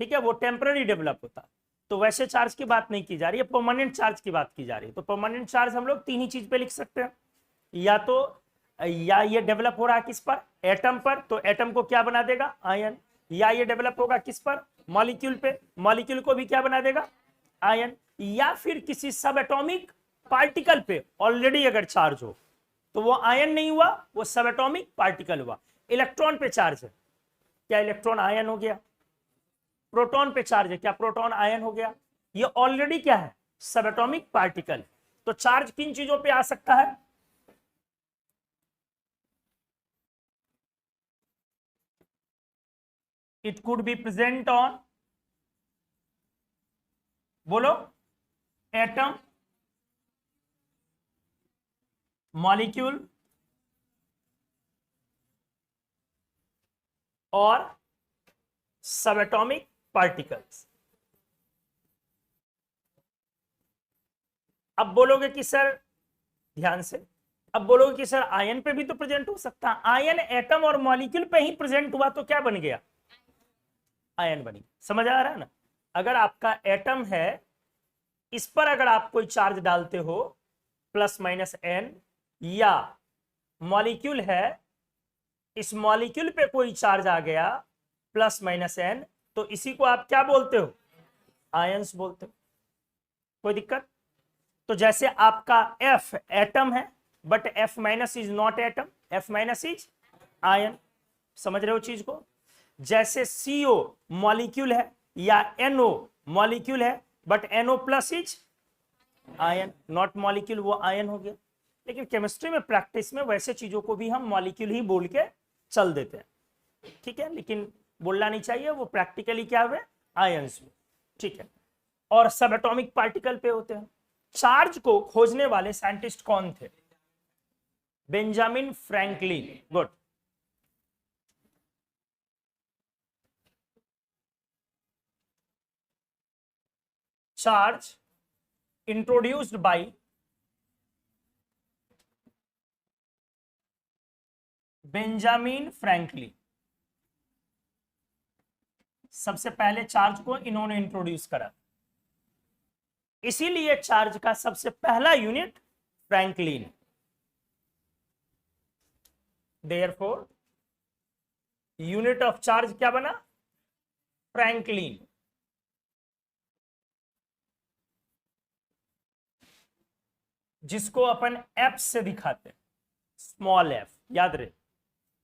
ठीक है? वो टेम्पररी डेवलप होता है। तो वैसे चार्ज की बात नहीं की जा रही है, परमानेंट चार्ज की बात की जा रही है। तो परमानेंट चार्ज हम लोग तीन ही चीज पे लिख सकते हैं, या ये डेवलप हो रहा है किस पर? एटम पर, तो एटम को क्या बना देगा? आयन। या ये डेवलप होगा किस पर? मॉलिक्यूल पे, मॉलिक्यूल को भी क्या बना देगा? आयन। या फिर किसी सब एटॉमिक पार्टिकल पे ऑलरेडी अगर चार्ज हो तो वो आयन नहीं हुआ, वो सब एटॉमिक पार्टिकल हुआ। इलेक्ट्रॉन पे चार्ज है, क्या इलेक्ट्रॉन आयन हो गया? प्रोटॉन पे चार्ज है, क्या प्रोटॉन आयन हो गया? ये ऑलरेडी क्या है? सब एटॉमिक पार्टिकल। तो चार्ज किन चीजों पे आ सकता है? It could be present on, बोलो, एटम, मॉलिक्यूल और सब एटॉमिक पार्टिकल्स। अब बोलोगे कि सर, ध्यान से, अब बोलोगे कि सर आयन पे भी तो प्रेजेंट हो सकता है। आयन एटम और मॉलिक्यूल पे ही प्रेजेंट हुआ तो क्या बन गया? आयन बनी। समझ आ रहा है ना? अगर आपका एटम है, इस पर अगर आप कोई चार्ज डालते हो प्लस माइनस एन, या मॉलिक्यूल है, इस मॉलिक्यूल पे कोई चार्ज आ गया प्लस माइनस एन, तो इसी को आप क्या बोलते हो? आयंस बोलते हो। कोई दिक्कत? तो जैसे आपका एफ एटम है, but F minus is not atom, F minus is ion. समझ रहे हो चीज को? जैसे सीओ मॉलिक्यूल है या एनओ मॉलिक्यूल है, but NO plus is ion, not molecule, वो आयन हो गया। लेकिन केमिस्ट्री में, प्रैक्टिस में वैसे चीजों को भी हम मॉलिक्यूल ही बोल के चल देते हैं। ठीक है? लेकिन बोलना नहीं चाहिए, वो प्रैक्टिकली क्या हुए? आयंस। ठीक है? और सब एटॉमिक पार्टिकल पे होते हैं। चार्ज को खोजने वाले साइंटिस्ट कौन थे? Benjamin Franklin. Good. Charge introduced by Benjamin Franklin. सबसे पहले चार्ज को इन्होंने इंट्रोड्यूस करा, इसीलिए चार्ज का सबसे पहला unit Franklin. Therefore unit of charge क्या बना? फ्रैंकलिन। जिसको अपन एफ से दिखाते हैं, स्मॉल एफ, याद रहे।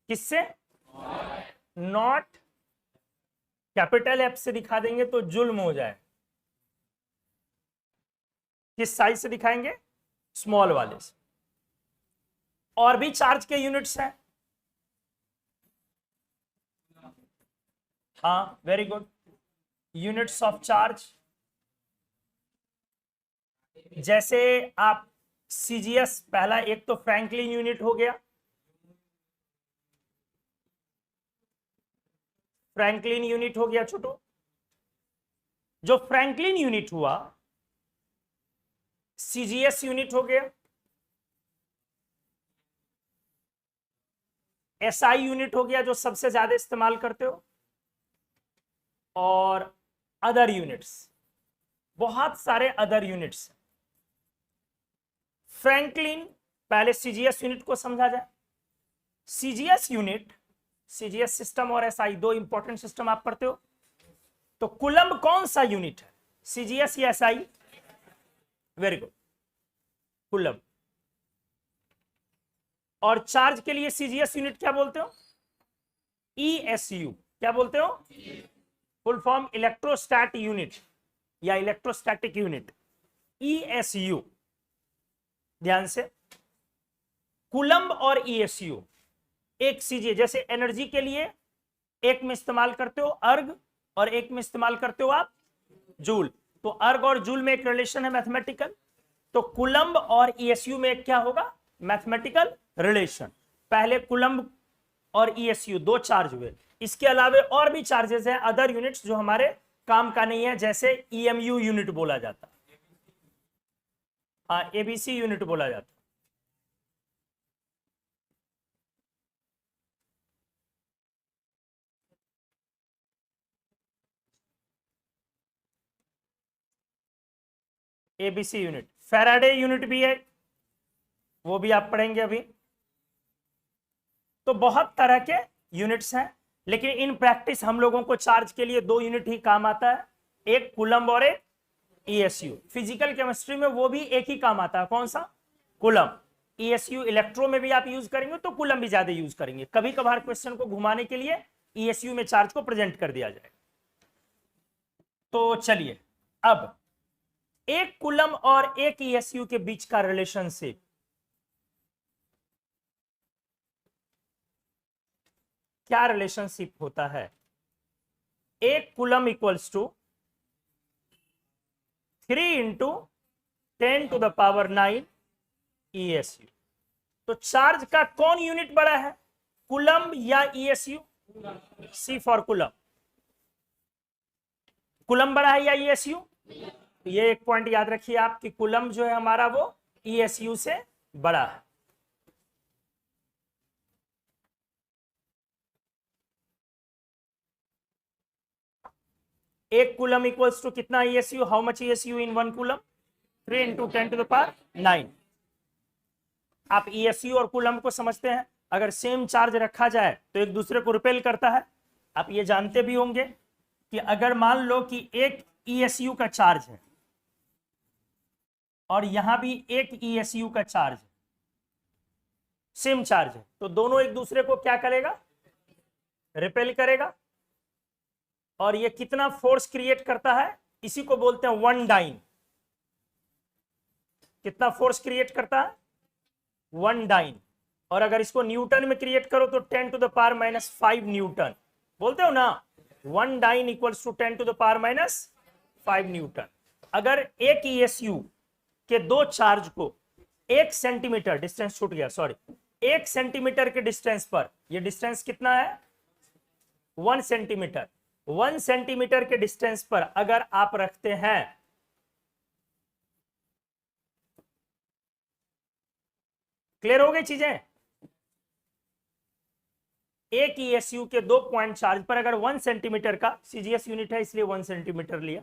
किससे? नॉट कैपिटल एफ से दिखा देंगे तो जुल्म हो जाए। किस साइज से दिखाएंगे? स्मॉल वाले से। और भी चार्ज के यूनिट्स हैं। हाँ, very good. Units of charge, जैसे आप सीजीएस, पहला एक तो फ्रैंकलिन यूनिट हो गया। फ्रैंकलिन यूनिट हो गया छोटू। जो फ्रैंकलिन यूनिट हुआ, सीजीएस यूनिट हो गया, एसआई यूनिट हो गया जो सबसे ज्यादा इस्तेमाल करते हो, और अदर यूनिट्स, बहुत सारे अदर यूनिट्स। फ्रैंकलिन, पहले सीजीएस यूनिट को समझा जाए। सीजीएस यूनिट, सीजीएस सिस्टम और एसआई दो इंपॉर्टेंट सिस्टम आप पढ़ते हो। तो कूलम्ब कौन सा यूनिट है, सीजीएस या एसआई? Very good, coulomb. और चार्ज के लिए सीजीएस यूनिट क्या बोलते हो? ईएसयू। क्या बोलते हो? फुल फॉर्म इलेक्ट्रोस्टैट यूनिट या इलेक्ट्रोस्टैटिक यूनिट, ईएसयू। ध्यान से, कूलम्ब और ईएसयू एक सीजीए, जैसे एनर्जी के लिए एक में इस्तेमाल करते हो अर्ग और एक में इस्तेमाल करते हो आप जूल। तो अर्ग और जूल में एक रिलेशन है मैथमेटिकल। तो कूलम्ब और ईएसयू में क्या होगा? Mathematical relation. पहले कूलम्ब और ईएसयू दो चार्ज हुए। इसके अलावा और भी चार्जेस हैं, अदर यूनिट्स जो हमारे काम का नहीं है, जैसे ईएमयू यूनिट बोला जाता, हाँ एबीसी यूनिट बोला जाता। एबीसी यूनिट, फैराडे यूनिट भी है, वो भी आप पढ़ेंगे अभी। तो बहुत तरह के यूनिट्स हैं, लेकिन इन प्रैक्टिस हम लोगों को चार्ज के लिए दो यूनिट ही काम आता है, एक कूलम्ब और एक ईएसयू। फिजिकल केमिस्ट्री में वो भी एक ही काम आता है, कौन सा? कूलम्ब। ईएसयू इलेक्ट्रो में भी आप यूज करेंगे तो कूलम्ब भी ज्यादा यूज करेंगे। कभी कभार क्वेश्चन को घुमाने के लिए ईएसयू में चार्ज को प्रेजेंट कर दिया जाए। तो चलिए, अब एक कूलम्ब और एक ईएसयू के बीच का रिलेशनशिप, क्या रिलेशनशिप होता है? एक coulomb equals to 3 into 10⁹ ESU। तो चार्ज का कौन यूनिट बड़ा है, कूलम्ब या ESU? C for coulomb. Coulomb बड़ा है या ESU? ये एक पॉइंट याद रखिए आप कि कूलम्ब जो है हमारा वो ESU से बड़ा है। एक कूलम इक्वल्स टू कितना ESU? How much ESU in 1 coulomb? 3 into 10⁹ आप ESU और कूलम को समझते हैं। अगर सेम चार्ज रखा जाए तो एक दूसरे को रिपेल करता है। आप ये जानते भी होंगे कि अगर मान लो कि एक ESU का चार्ज है और यहां भी एक ESU का चार्ज है, सेम चार्ज है, तो दोनों एक दूसरे को क्या करेगा? रिपेल करेगा। और ये कितना फोर्स क्रिएट करता है? इसी को बोलते हैं वन डाइन। कितना फोर्स क्रिएट करता है? 1 डाइन। और अगर इसको न्यूटन में क्रिएट करो तो 10⁻⁻5 न्यूटन। बोलते हो ना, 1 डाइन इक्वल्स टू 10⁻⁻5 न्यूटन। अगर एक ESU के दो चार्ज को 1 सेंटीमीटर डिस्टेंस, छूट गया सॉरी, 1 सेंटीमीटर के डिस्टेंस पर, ये डिस्टेंस कितना है? 1 सेंटीमीटर। 1 सेंटीमीटर के डिस्टेंस पर अगर आप रखते हैं क्लियर हो गई चीजें? एक ESU के दो पॉइंट चार्ज पर अगर 1 सेंटीमीटर का, सीजीएस यूनिट है इसलिए 1 सेंटीमीटर लिया,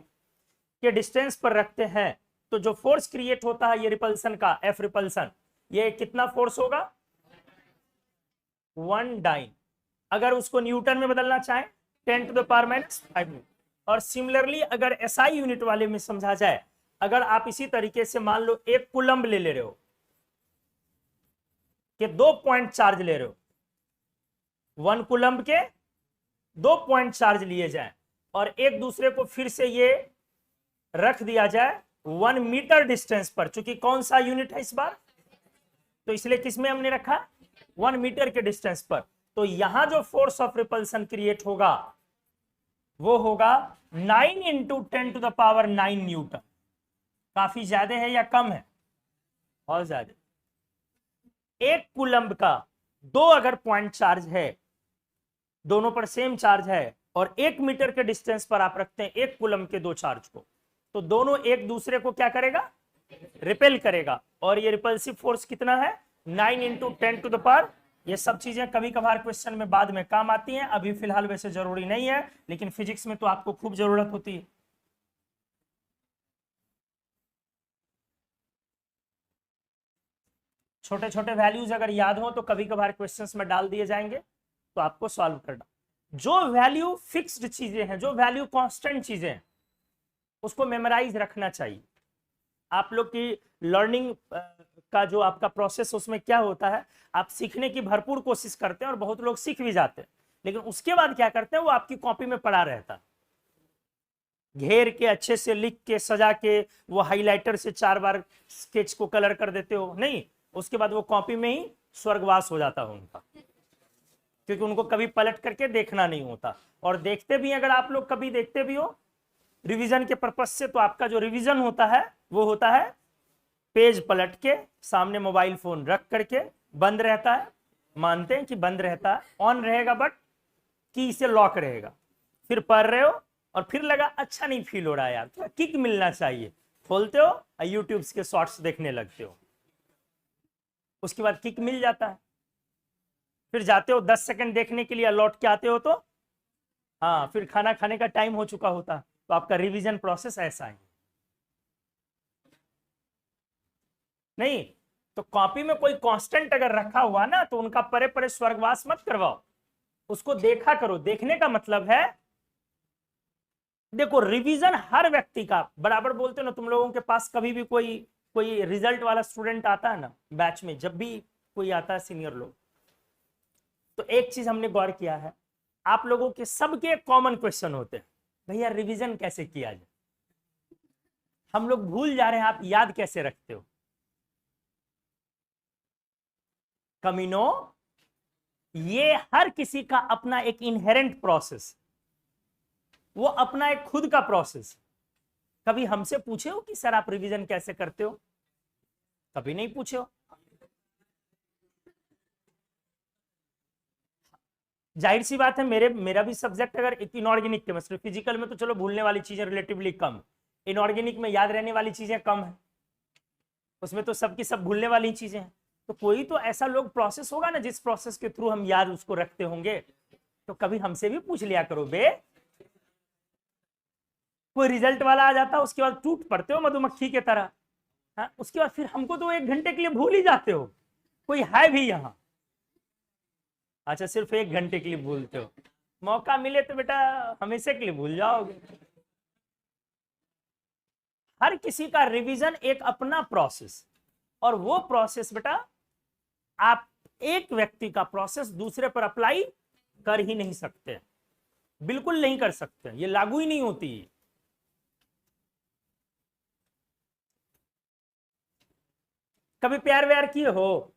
के डिस्टेंस पर रखते हैं तो जो फोर्स क्रिएट होता है ये रिपल्सन का, एफ रिपल्सन, ये कितना फोर्स होगा? 1 डाइन। अगर उसको न्यूटन में बदलना चाहे 10 टू द पावर -5 न्यूटन। और सिमिलरली अगर एसआई यूनिट वाले में समझा जाए, अगर आप इसी तरीके से मान लो 1 कूलम्ब ले रहे हो कि 2 पॉइंट चार्ज ले रहे हो, 1 कूलम्ब के 2 पॉइंट चार्ज लिए जाए और एक दूसरे को फिर से ये रख दिया जाए 1 मीटर डिस्टेंस पर, चूंकि कौन सा यूनिट है इस बार, तो इसलिए किसमें हमने रखा 1 मीटर के डिस्टेंस पर, तो यहां जो फोर्स ऑफ रिपल्सन क्रिएट होगा वो होगा 9 into 10 to the power 9 newton. काफी ज्यादा है या कम है? बहुत ज्यादा। 1 कूलम्ब का 2 अगर पॉइंट चार्ज है, दोनों पर सेम चार्ज है और 1 मीटर के डिस्टेंस पर आप रखते हैं 1 कूलम्ब के 2 चार्ज को, तो दोनों एक दूसरे को क्या करेगा, रिपेल करेगा। और ये रिपल्सिव फोर्स कितना है 9 इंटू 10 टू द पावर। ये सब चीजें कभी कभार क्वेश्चन में बाद में काम आती हैं, अभी फिलहाल वैसे जरूरी नहीं है, लेकिन फिजिक्स में तो आपको खूब जरूरत होती है। छोटे छोटे वैल्यूज अगर याद हो तो कभी कभार क्वेश्चंस में डाल दिए जाएंगे, तो आपको सॉल्व करना। जो वैल्यू फिक्स्ड चीजें हैं, जो वैल्यू कांस्टेंट चीजें हैं, उसको मेमोराइज रखना चाहिए। आप लोग की लर्निंग का जो आपका प्रोसेस, उसमें क्या होता है, आप सीखने की भरपूर कोशिश करते हैं और बहुत लोग सीख भी जाते हैं, लेकिन उसके बाद क्या करते हैं, वो आपकी कॉपी में पड़ा रहता है, घेर के अच्छे से लिख के सजा के, वो हाइलाइटर से 4 बार स्केच को कलर कर देते हो, नहीं, उसके बाद वो कॉपी में ही स्वर्गवास हो जाता है उनका, क्योंकि उनको कभी पलट करके देखना नहीं होता। और देखते भी, अगर आप लोग कभी देखते भी हो रिवीजन के पर्पज से, तो आपका जो रिवीजन होता है वो होता है पेज पलट के, सामने मोबाइल फोन रख करके, बंद रहता है, मानते हैं कि बंद रहता है, ऑन रहेगा बट की से लॉक रहेगा, फिर पढ़ रहे हो और फिर लगा अच्छा नहीं फील हो रहा है यार, थोड़ा किक मिलना चाहिए, खोलते हो और यूट्यूब के शॉर्ट्स देखने लगते हो, उसके बाद किक मिल जाता है, फिर जाते हो 10 सेकंड देखने के लिए, लौट के आते हो तो हाँ फिर खाना खाने का टाइम हो चुका होता है। तो आपका रिवीजन प्रोसेस ऐसा है। नहीं तो कॉपी में कोई कांस्टेंट अगर रखा हुआ ना, तो उनका परे परे स्वर्गवास मत करवाओ, उसको देखा करो। देखने का मतलब है, देखो रिवीजन हर व्यक्ति का बराबर, बोलते हो ना तुम लोगों के पास कभी भी कोई रिजल्ट वाला स्टूडेंट आता है ना बैच में, जब भी कोई आता है सीनियर लोग, तो एक चीज हमने गौर किया है, आप लोगों के सबके कॉमन क्वेश्चन होते हैं, भैया रिवीजन कैसे किया जाए, हम लोग भूल जा रहे हैं, आप याद कैसे रखते हो। कमीनो, ये हर किसी का अपना एक इनहेरेंट प्रोसेस, वो अपना एक खुद का प्रोसेस। कभी हमसे पूछे हो कि सर आप रिवीजन कैसे करते हो? कभी नहीं पूछे हो। जाहिर सी बात है, मेरा भी सब्जेक्ट अगर इनऑर्गेनिक केमिस्ट्री, फिजिकल में तो चलो भूलने वाली चीजें रिलेटिवली कम, इनऑर्गेनिक में याद रहने वाली चीजें कम है, उसमें तो सबकी सब भूलने वाली चीजें हैं। तो कोई तो ऐसा लोग प्रोसेस होगा ना, जिस प्रोसेस के थ्रू हम याद उसको रखते होंगे, तो कभी हमसे भी पूछ लिया करो बे। कोई रिजल्ट वाला आ जाता, उसके बाद टूट पड़ते हो मधुमक्खी के तरह, हाँ, उसके बाद फिर हमको तो 1 घंटे के लिए भूल ही जाते हो, कोई है भी यहाँ? अच्छा सिर्फ 1 घंटे के लिए भूलते हो, मौका मिले तो बेटा हमेशा के लिए भूल जाओगे। हर किसी का रिवीजन एक अपना प्रोसेस, और वो प्रोसेस बेटा आप एक व्यक्ति का प्रोसेस दूसरे पर अप्लाई कर ही नहीं सकते, बिल्कुल नहीं कर सकते, ये लागू ही नहीं होती। कभी प्यार व्यार किए हो?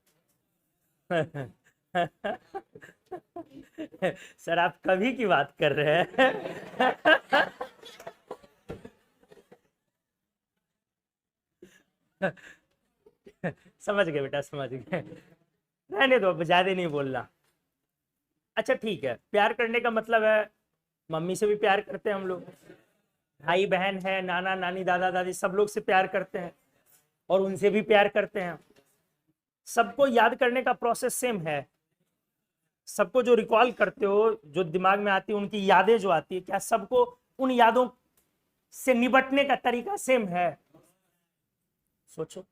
सर आप कभी की बात कर रहे हैं? समझ गए बेटा, समझ गए, रहने दो, ज्यादा नहीं बोलना। अच्छा ठीक है, प्यार करने का मतलब है मम्मी से भी प्यार करते हैं हम लोग, भाई बहन है, नाना नानी दादा दादी सब लोग से प्यार करते हैं, और उनसे भी प्यार करते हैं। सबको याद करने का प्रोसेस सेम है, सबको जो रिकॉल करते हो, जो दिमाग में आती है, उनकी यादें जो आती है, क्या सबको उन यादों से निपटने का तरीका सेम है? सोचो।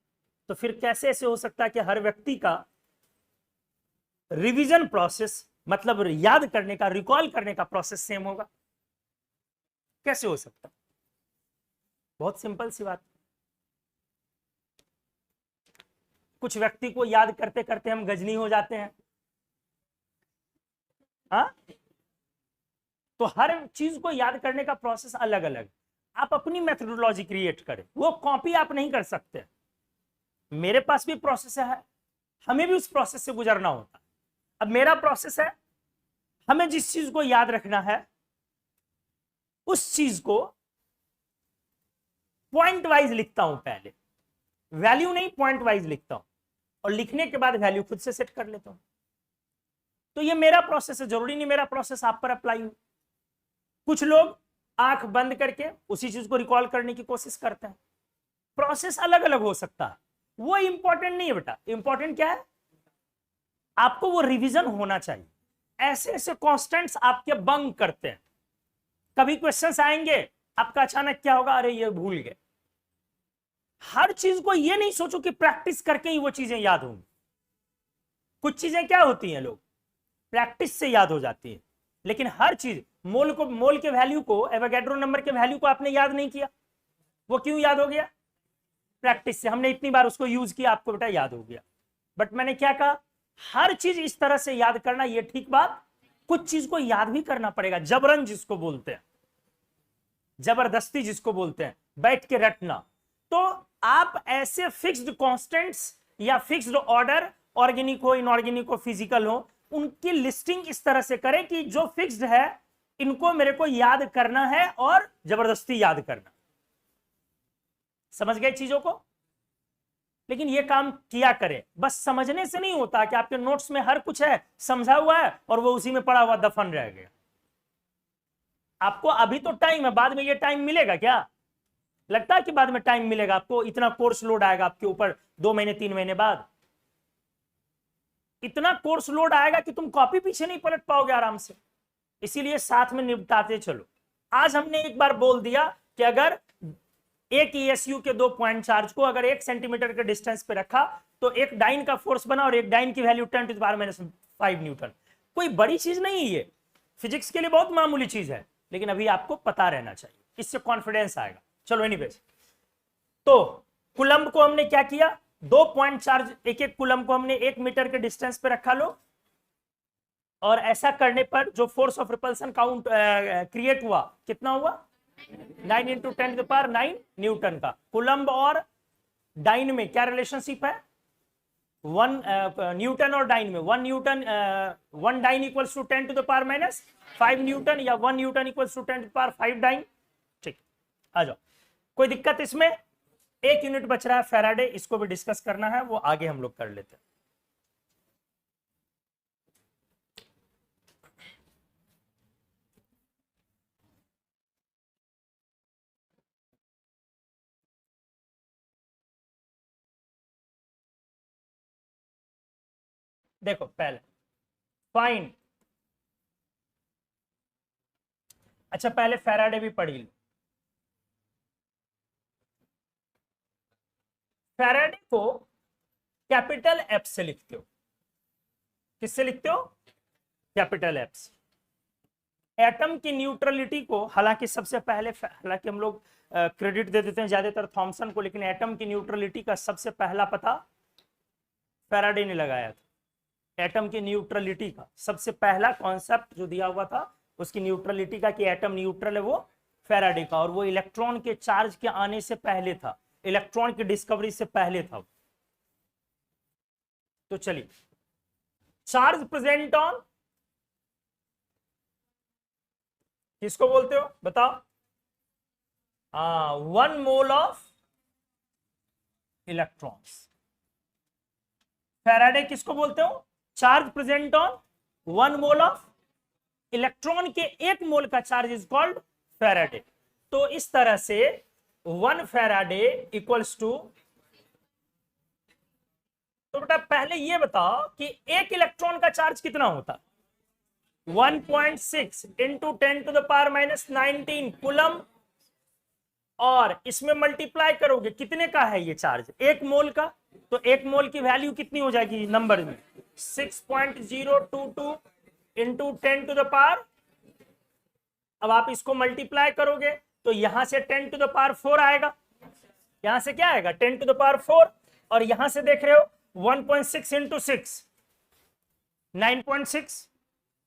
तो फिर कैसे ऐसे हो सकता है कि हर व्यक्ति का रिवीजन प्रोसेस मतलब याद करने का, रिकॉल करने का प्रोसेस सेम होगा। कैसे हो सकता? बहुत सिंपल सी बात। कुछ व्यक्ति को याद करते करते हम गजनी हो जाते हैं, हाँ? तो हर चीज को याद करने का प्रोसेस अलग अलग। आप अपनी मेथोडोलॉजी क्रिएट करें, वो कॉपी आप नहीं कर सकते। मेरे पास भी प्रोसेस है, हमें भी उस प्रोसेस से गुजरना होता। अब मेरा प्रोसेस है, हमें जिस चीज को याद रखना है उस चीज को पॉइंट वाइज लिखता हूं, पहले वैल्यू नहीं, पॉइंट वाइज लिखता हूं, और लिखने के बाद वैल्यू खुद से सेट कर लेता हूं। तो ये मेरा प्रोसेस है, जरूरी नहीं मेरा प्रोसेस आप पर अप्लाई हो। कुछ लोग आंख बंद करके उसी चीज को रिकॉल करने की कोशिश करते हैं। प्रोसेस अलग अलग हो सकता है, वो इंपॉर्टेंट नहीं है बेटा। इंपॉर्टेंट क्या है? आपको वो रिवीजन होना चाहिए। ऐसे ऐसे कॉन्स्टेंट्स आपके बंक करते हैं, कभी क्वेश्चंस आएंगे, आपका अचानक क्या होगा, अरे ये भूल गए। हर चीज को ये नहीं सोचो कि प्रैक्टिस करके ही वो चीजें याद होंगी। कुछ चीजें क्या होती हैं, लोग प्रैक्टिस से याद हो जाती है, लेकिन हर चीज, मोल के वैल्यू को, एवोगैड्रो नंबर के वैल्यू को आपने याद नहीं किया, वो क्यों याद हो गया? प्रैक्टिस से। हमने इतनी बार उसको यूज किया, आपको बेटा याद हो गया। बट मैंने क्या कहा, हर चीज इस तरह से याद करना ये ठीक बात, कुछ चीज को याद भी करना पड़ेगा। जबरन जिसको बोलते हैं, जबरदस्ती जिसको बोलते हैं, बैठ के रटना। तो आप ऐसे फिक्स्ड कांस्टेंट्स या फिक्स्ड ऑर्डर, ऑर्गेनिक हो, इनऑर्गेनिक हो, फिजिकल हो, उनकी लिस्टिंग इस तरह से करें कि जो फिक्स्ड है इनको मेरे को याद करना है और जबरदस्ती याद करना। समझ गए चीजों को? लेकिन ये काम किया करें, बस समझने से नहीं होता कि आपके नोट्स में हर कुछ है, समझा हुआ है, और वो उसी में पड़ा हुआ दफन रह गया। आपको अभी तो टाइम है, बाद में ये टाइम मिलेगा क्या? लगता है कि बाद में टाइम मिलेगा आपको? इतना कोर्स लोड आएगा आपके ऊपर 2 महीने 3 महीने बाद, इतना कोर्स लोड आएगा कि तुम कॉपी पीछे नहीं पलट पाओगे आराम से। इसीलिए साथ में निपटाते चलो। आज हमने एक बार बोल दिया कि अगर एक ESU के 2 पॉइंट चार्ज को अगर 1 सेंटीमीटर के डिस्टेंस पे रखा तो एक डाइन का फोर्स बना, और एक डाइन की वैल्यू 10⁻⁵ न्यूटन। कोई बड़ी चीज नहीं है ये, फिजिक्स के लिए बहुत मामूली चीज है, लेकिन अभी आपको पता रहना चाहिए, इससे कॉन्फिडेंस आएगा। चलो एनीवेज, तो कूलम्ब को हमने क्या किया, 2 पॉइंट चार्ज, एक एक कूलम्ब को हमने 1 मीटर के डिस्टेंस पे रखा लो, और ऐसा करने पर जो force of repulsion count create हुआ, कितना हुआ? 9 × 10⁹ न्यूटन का। कूलम्ब और डाइन में क्या रिलेशनशिप है? 1 न्यूटन और डाइन में 1 newton, 1 dyne equals to 10⁻⁵ newton, या 1 न्यूटन इक्वल्स टू 10⁵ डाइन। ठीक, आ जाओ, कोई दिक्कत इसमें? एक यूनिट बच रहा है फैराडे, इसको भी डिस्कस करना है, वो आगे हम लोग कर लेते हैं। देखो पहले फाइंड, अच्छा पहले फैराडे भी पढ़ी लो। फैराडे को कैपिटल एफ से लिखते हो। किससे लिखते हो? कैपिटल एफ से। एटम की न्यूट्रलिटी को, हालांकि सबसे पहले, हालांकि हम लोग क्रेडिट दे देते हैं ज्यादातर थॉमसन को, लेकिन एटम की न्यूट्रलिटी का सबसे पहला पता फैराडे ने लगाया था। एटम की न्यूट्रलिटी का सबसे पहला कॉन्सेप्ट जो दिया हुआ था उसकी न्यूट्रलिटी का, कि एटम न्यूट्रल है, वो फैराडे का, और वो इलेक्ट्रॉन के चार्ज के आने से पहले था, इलेक्ट्रॉन की डिस्कवरी से पहले था। तो चलिए, चार्ज प्रेजेंट ऑन, किसको बोलते हो बताओ? 1 मोल ऑफ इलेक्ट्रॉन्स। फैराडे किसको बोलते हो? Charge present on 1 mole of electron के 1 मोल का चार्ज इज कॉल्ड फैराडे। तो इस तरह से 1 फैराडे इक्वल्स टू, तो बेटा पहले ये बताओ कि 1 इलेक्ट्रॉन का चार्ज कितना होता? 1.6 × 10⁻⁹ कूलम, और इसमें मल्टीप्लाई करोगे, कितने का है ये चार्ज? 1 मोल का। तो 1 मोल की वैल्यू कितनी हो जाएगी नंबर में? 6.022 इंटू 10 टू द पावर, अब आप इसको मल्टीप्लाई करोगे तो यहां से 10 टू द पावर 4 आएगा, यहां से क्या आएगा 10 टू द पावर 4, और यहां से देख रहे हो 1.6 इंटू 6 9.6,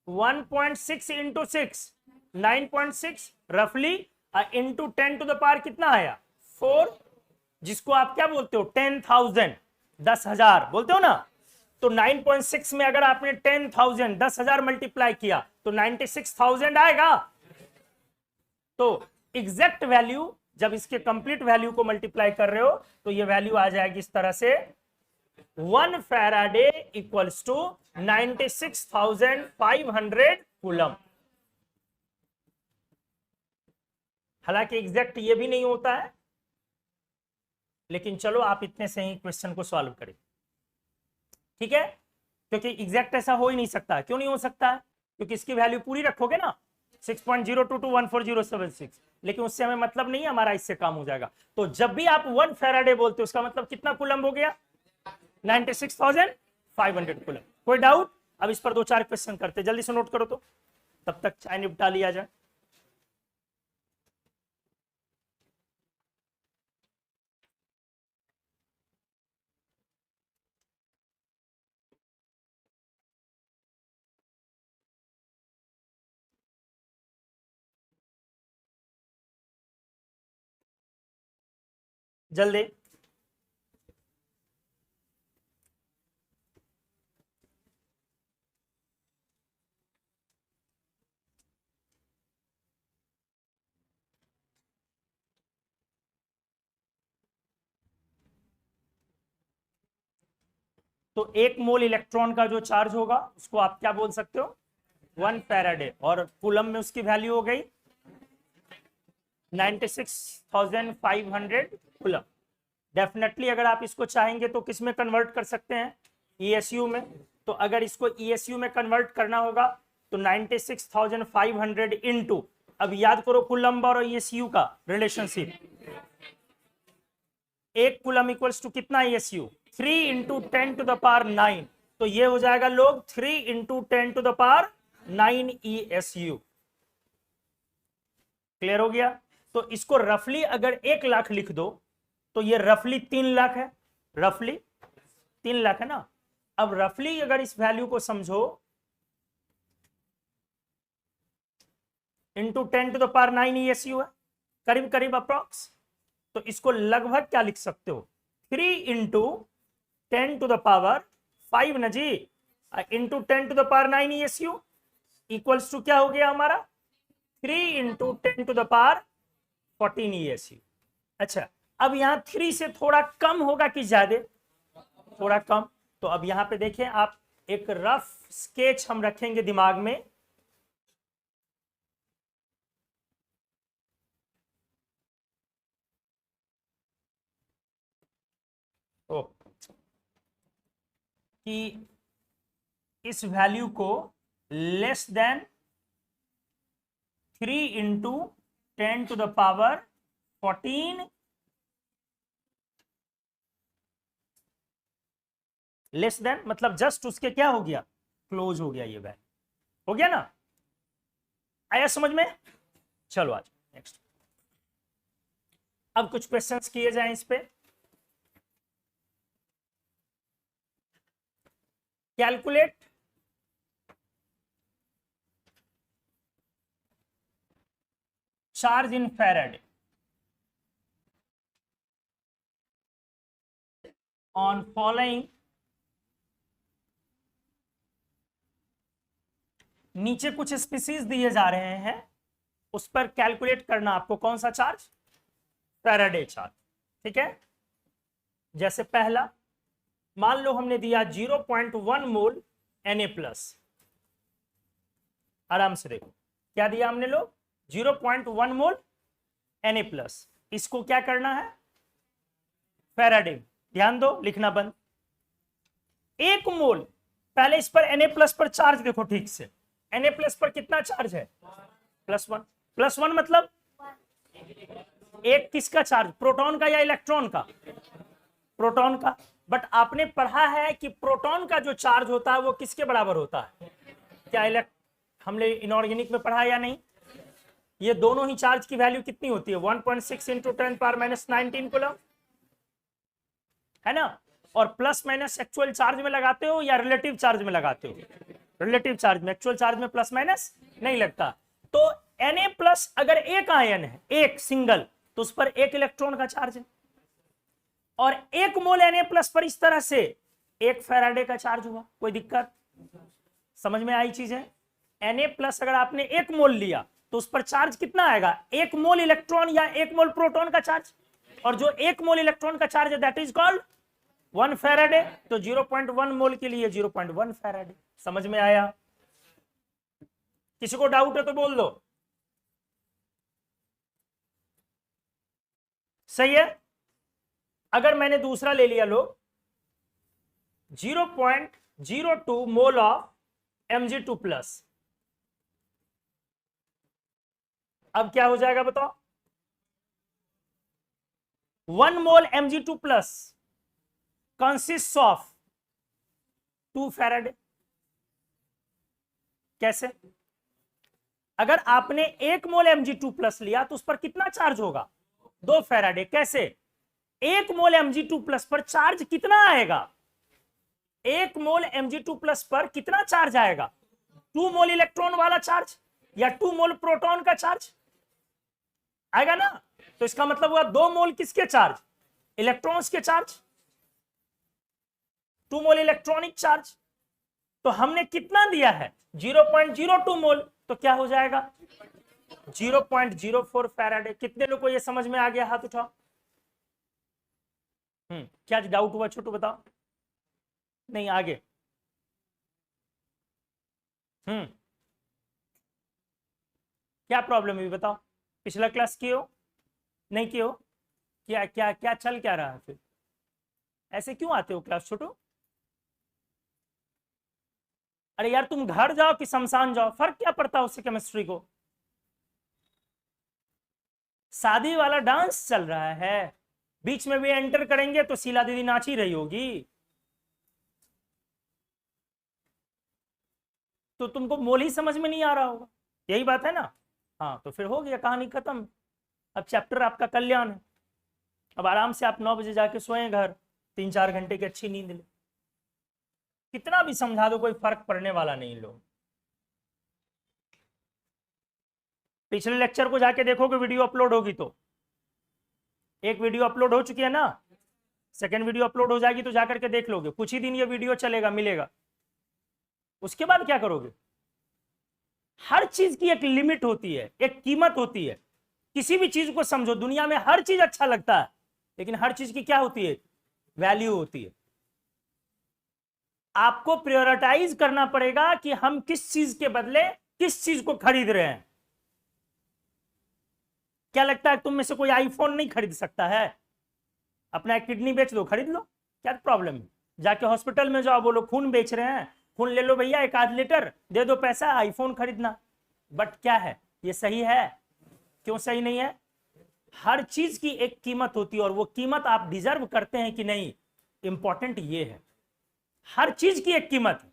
1.6 इंटू 6 9.6 रफली, इंटू 10 टू द पावर कितना आया 4, जिसको आप क्या बोलते हो 10,000, 10,000 बोलते हो ना। तो 9.6 में अगर आपने 10,000 10,000 मल्टीप्लाई किया तो 96,000 आएगा। तो एग्जैक्ट वैल्यू जब इसके कंप्लीट वैल्यू को मल्टीप्लाई कर रहे हो तो ये वैल्यू आ जाएगी इस तरह से 1 फैराडे इक्वल्स टू 96,500 कूलम। हालांकि एग्जैक्ट ये भी नहीं होता है, लेकिन चलो आप इतने से ही क्वेश्चन को सॉल्व करें, ठीक है, क्योंकि एग्जैक्ट ऐसा हो ही नहीं सकता। क्यों नहीं हो सकता है? क्योंकि इसकी वैल्यू पूरी रखोगे ना 6.022 लेकिन उससे हमें मतलब नहीं है, हमारा इससे काम हो जाएगा। तो जब भी आप 1 फैराडे बोलते हो उसका मतलब कितना कूलम हो गया 96,500 कूलम। कोई डाउट? अब इस पर 2-4 क्वेश्चन करते, जल्दी से नोट करो तो तब तक चाय निपटा लिया जाए। जल्दी। तो 1 मोल इलेक्ट्रॉन का जो चार्ज होगा उसको आप क्या बोल सकते हो 1 फैराडे, और कूलम में उसकी वैल्यू हो गई 96,500 कूलम। डेफिनेटली अगर आप इसको चाहेंगे तो किस में कन्वर्ट कर सकते हैं ESU में। तो अगर इसको ESU में कन्वर्ट करना होगा तो 96,500 इंटू, अब याद करो कूलम और ESU का रिलेशनशिप, 1 कूलम इक्वल्स टू कितना ESU 3 into 10 to the power 9, तो ये हो जाएगा लोग 3 into 10 to the power 9 ESU। Clear हो गया? तो इसको रफली अगर 1 लाख लिख दो तो ये रफली 3 लाख है, रफली 3 लाख है ना। अब रफली अगर इस वैल्यू को समझो into 10 to the power 9 ESU है, करीब करीब अप्रॉक्स। तो इसको लगभग क्या लिख सकते हो 3 इंटू 10 टू द पावर 5 ना जी, into 10 to the power 9 ESU equals to क्या हो गया हमारा 3 into 10 to the power 14 ESU। अच्छा, अब यहां 3 से थोड़ा कम होगा कि ज्यादा? थोड़ा कम। तो अब यहां पे देखें आप, एक रफ स्केच हम रखेंगे दिमाग में। ओ, कि इस वैल्यू को less than 3 into 10 to the power 14, less than मतलब जस्ट उसके क्या हो गया क्लोज हो गया, ये वैल्यू हो गया ना। आया समझ में? चलो आज नेक्स्ट, अब कुछ क्वेश्चंस किए जाएं इस पे। Calculate charge in Faraday on following, नीचे कुछ स्पीसीज दिए जा रहे हैं, उस पर कैलकुलेट करना आपको कौन सा चार्ज फैराडे चार्ज, ठीक है। जैसे पहला मान लो हमने दिया 0.1 मोल Na+, आराम से देखो क्या दिया हमने लोग 0.1 मोल Na+, इसको क्या करना है फैराडे, ध्यान दो लिखना बंद। 1 मोल, पहले इस पर Na+ पर चार्ज देखो ठीक से, Na+ पर कितना चार्ज है +1, +1 मतलब एक किसका चार्ज, प्रोटॉन का या इलेक्ट्रॉन का, प्रोटॉन का। बट आपने पढ़ा है कि प्रोटॉन का जो चार्ज होता है वो किसके बराबर होता है, क्या हमने इनऑर्गेनिक में पढ़ा या नहीं? ये दोनों ही चार्ज की वैल्यू कितनी होती है? 1.6 इंटू 10⁻⁻19 कूलम, है ना? और प्लस माइनस एक्चुअल चार्ज में लगाते हो या रिलेटिव चार्ज में लगाते हो? रिलेटिव चार्ज में। एक्चुअल चार्ज में प्लस माइनस नहीं लगता। तो Na+ अगर एक आयन है, एक सिंगल, तो उस पर एक इलेक्ट्रॉन का चार्ज है, और 1 मोल Na+ पर इस तरह से 1 फैराडे का चार्ज हुआ। कोई दिक्कत? समझ में आई चीजें? Na+ अगर आपने 1 मोल लिया तो उस पर चार्ज कितना आएगा? 1 मोल इलेक्ट्रॉन या 1 मोल प्रोटॉन का चार्ज, और जो 1 मोल इलेक्ट्रॉन का चार्ज है दैट इज कॉल्ड 1 फैराडे। तो 0.1 मोल के लिए 0.1 फैराडे। समझ में आया? किसी को डाउट है तो बोल दो। सही है। अगर मैंने दूसरा ले लिया, लो 0.02 मोल ऑफ Mg2+, अब क्या हो जाएगा बताओ? 1 मोल Mg2+ कंसिस्ट ऑफ 2 फैराडे। कैसे? अगर आपने 1 मोल Mg2+ लिया तो उस पर कितना चार्ज होगा? 2 फैराडे। कैसे? 1 मोल Mg2+ पर चार्ज कितना आएगा? 1 मोल Mg2+ पर कितना चार्ज आएगा? 2 मोल इलेक्ट्रॉन वाला चार्ज या 2 मोल प्रोटॉन का चार्ज आएगा ना? तो इसका मतलब हुआ 2 मोल किसके चार्ज? इलेक्ट्रॉन्स के चार्ज, 2 मोल इलेक्ट्रॉनिक चार्ज। तो हमने कितना दिया है? 0.02 मोल। तो क्या हो जाएगा? 0.04 फैराडे। कितने लोग को ये समझ में आ गया? हाथ उठाओ। क्या डाउट हुआ छोटू, बताओ। नहीं, आगे। क्या प्रॉब्लम है बताओ? पिछला क्लास किए हो? नहीं किए हो? क्या क्या क्या चल क्या रहा है फिर? ऐसे क्यों आते हो क्लास छोटू? अरे यार, तुम घर जाओ कि शमशान जाओ, फर्क क्या पड़ता है उससे केमिस्ट्री को? शादी वाला डांस चल रहा है, बीच में भी एंटर करेंगे तो शीला दीदी नाच ही रही होगी। तो तुमको मोल ही समझ में नहीं आ रहा होगा, यही बात है ना? हाँ, तो फिर हो गया, कहानी खत्म। अब चैप्टर आपका कल्याण है। अब आराम से आप 9 बजे जाके सोएं घर, 3-4 घंटे की अच्छी नींद ले। कितना भी समझा दो कोई फर्क पड़ने वाला नहीं। लोग पिछले लेक्चर को जाके देखोगे, वीडियो अपलोड होगी तो। एक वीडियो अपलोड हो चुकी है ना, सेकंड वीडियो अपलोड हो जाएगी तो जाकर के देख लोगे। कुछ ही दिन ये वीडियो चलेगा, मिलेगा। उसके बाद क्या करोगे? हर चीज की एक लिमिट होती है, एक कीमत होती है। किसी भी चीज को समझो, दुनिया में हर चीज अच्छा लगता है, लेकिन हर चीज की क्या होती है? वैल्यू होती है। आपको प्रायोरिटाइज करना पड़ेगा कि हम किस चीज के बदले किस चीज को खरीद रहे हैं। क्या लगता है तुम में से कोई आईफोन नहीं खरीद सकता है? अपना किडनी बेच दो, खरीद लो, क्या प्रॉब्लम है? जाके हॉस्पिटल में जाओ, बोलो खून बेच रहे हैं, खून ले लो भैया, 1 आध लीटर दे दो पैसा, आईफोन खरीदना। बट क्या है, ये सही है? क्यों सही नहीं है? हर चीज की एक कीमत होती है, और वो कीमत आप डिजर्व करते हैं कि नहीं, इंपॉर्टेंट ये है। हर चीज की एक कीमत है।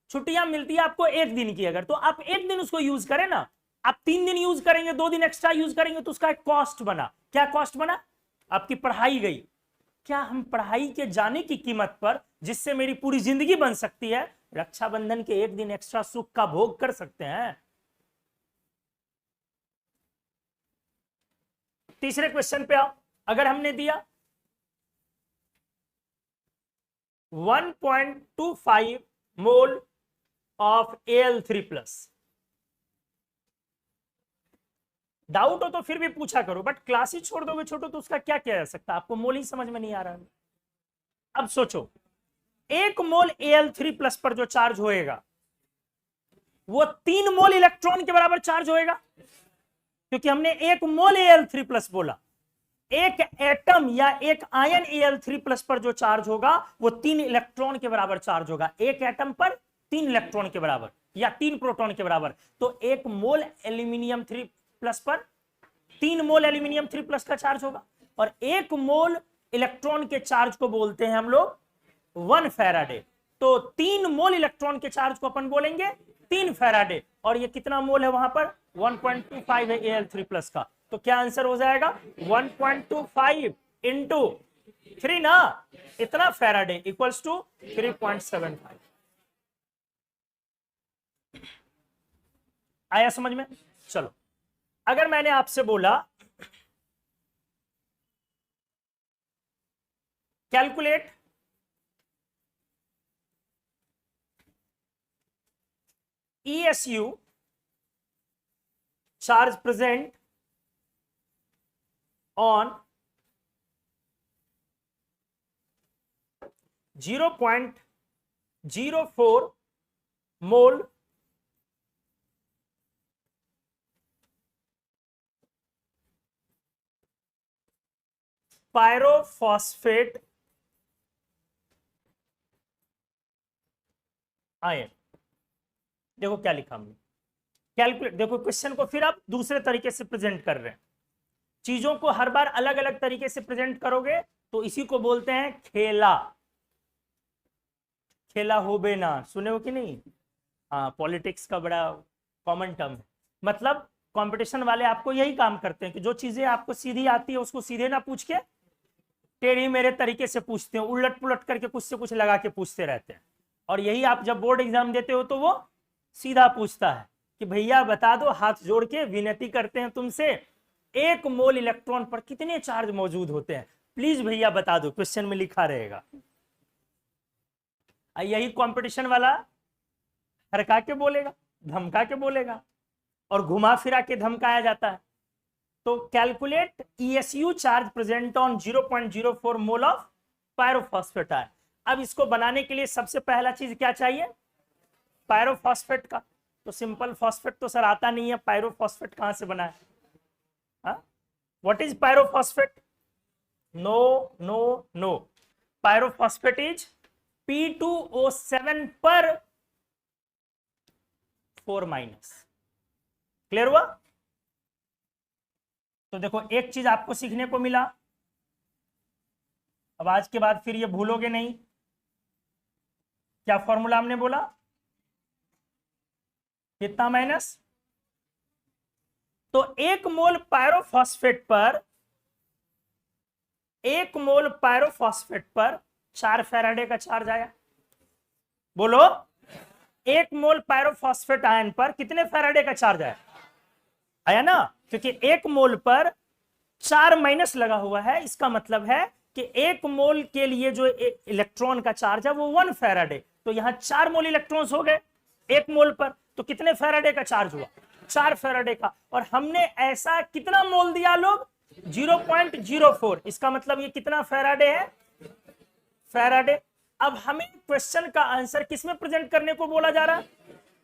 छुट्टियां मिलती है आपको 1 दिन की, अगर तो आप 1 दिन उसको यूज करें ना। आप 3 दिन यूज करेंगे, 2 दिन एक्स्ट्रा यूज करेंगे, तो उसका एक कॉस्ट बना। क्या कॉस्ट बना? आपकी पढ़ाई गई। क्या हम पढ़ाई के जाने की कीमत पर, जिससे मेरी पूरी जिंदगी बन सकती है, रक्षाबंधन के 1 दिन एक्स्ट्रा सुख का भोग कर सकते हैं? तीसरे क्वेश्चन पे आओ। अगर हमने दिया 1.25 मोल ऑफ Al3+, डाउट हो तो फिर भी पूछा करो, बट क्लास ही छोड़ दोगे छोटो तो उसका क्या किया जा सकता है? आपको मोल ही समझ में नहीं आ रहा है। अब सोचो, 1 मोल Al3+ पर जो चार्ज होएगा वो 3 मोल इलेक्ट्रॉन के बराबर चार्ज होएगा, क्योंकि हमने 1 मोल Al3+ बोला। एक एटम या एक आयन Al3+ पर जो चार्ज होगा वो 3 इलेक्ट्रॉन के बराबर चार्ज होगा। एक एटम पर 3 इलेक्ट्रॉन के बराबर या 3 प्रोटॉन के बराबर। तो 1 मोल एल्यूमिनियम 3+ पर 3 मोल एल्यूमिनियम 3+ का चार्ज होगा, और 1 मोल इलेक्ट्रॉन के चार्ज को बोलते हैं हम लोग 1 फैराडे। तो 3 मोल इलेक्ट्रॉन के चार्ज को अपन बोलेंगे 3 फैराडे, और ये कितना मोल है वहां पर 1.25 है Al3+ का। तो क्या आंसर हो जाएगा 1.25 इंटू 3 ना, इतना फैराडे इक्वल्स टू 3.75। आया समझ में? चलो, अगर मैंने आपसे बोला calculate ESU charge present on 0.04 mole pyrophosphate ion. देखो क्या लिखा हमने, कैलकुलेट। देखो क्वेश्चन को फिर आप दूसरे तरीके से प्रेजेंट कर रहे हैं, चीजों को हर बार अलग अलग तरीके से प्रेजेंट करोगे तो इसी को बोलते हैं खेला। खेला हो बे ना, सुने हो कि नहीं? हाँ, पॉलिटिक्स का बड़ा कॉमन टर्म है। मतलब कंपटीशन वाले आपको यही काम करते हैं कि जो चीजें आपको सीधी आती है उसको सीधे ना पूछ के टेढ़ी मेरे तरीके से पूछते हैं, उलट पुलट करके कुछ से कुछ लगा के पूछते रहते हैं। और यही आप जब बोर्ड एग्जाम देते हो तो वो सीधा पूछता है कि भैया बता दो, हाथ जोड़ के विनती करते हैं तुमसे, 1 मोल इलेक्ट्रॉन पर कितने चार्ज मौजूद होते हैं, प्लीज भैया बता दो। क्वेश्चन में लिखा रहेगा। यही कंपटीशन वाला हरका के बोलेगा, धमका के बोलेगा, और घुमा फिरा के धमकाया जाता है। तो calculate ESU charge present on 0.04 mole of pyrophosphate ion. अब इसको बनाने के लिए सबसे पहला चीज क्या चाहिए? पायरोफॉस्फेट का। तो सिंपल फॉस्फेट तो सर आता नहीं है, पायरोफॉस्फेट कहां से बना है? What is pyrophosphate? No no no, pyrophosphate is P2O7 पर 4-। क्लियर हुआ? तो देखो एक चीज आपको सीखने को मिला, अब आज के बाद फिर ये भूलोगे नहीं। क्या फॉर्मूला हमने बोला? कितना माइनस? तो 1 मोल पायरोफॉस्फेट पर 1 मोल पायरोफॉस्फेट पर 4 फैराडे का चार्ज आया। बोलो, 1 मोल पायरोफॉस्फेट आयन पर कितने फैराडे का चार्ज आया? आया ना, क्योंकि 1 मोल पर 4 माइनस लगा हुआ है। इसका मतलब है कि 1 मोल के लिए जो इलेक्ट्रॉन का चार्ज है वो 1 फैराडे। तो यहां 4 मोल इलेक्ट्रॉन्स हो गए 1 मोल पर, तो कितने फैराडे का चार्ज हुआ? 4 फैराडे का। और हमने ऐसा कितना मोल दिया लोग? 0.04। इसका मतलब ये कितना फैराडे है? फैराडे। अब हमें क्वेश्चन का आंसर किसमें प्रेजेंट करने को बोला जा रहा है?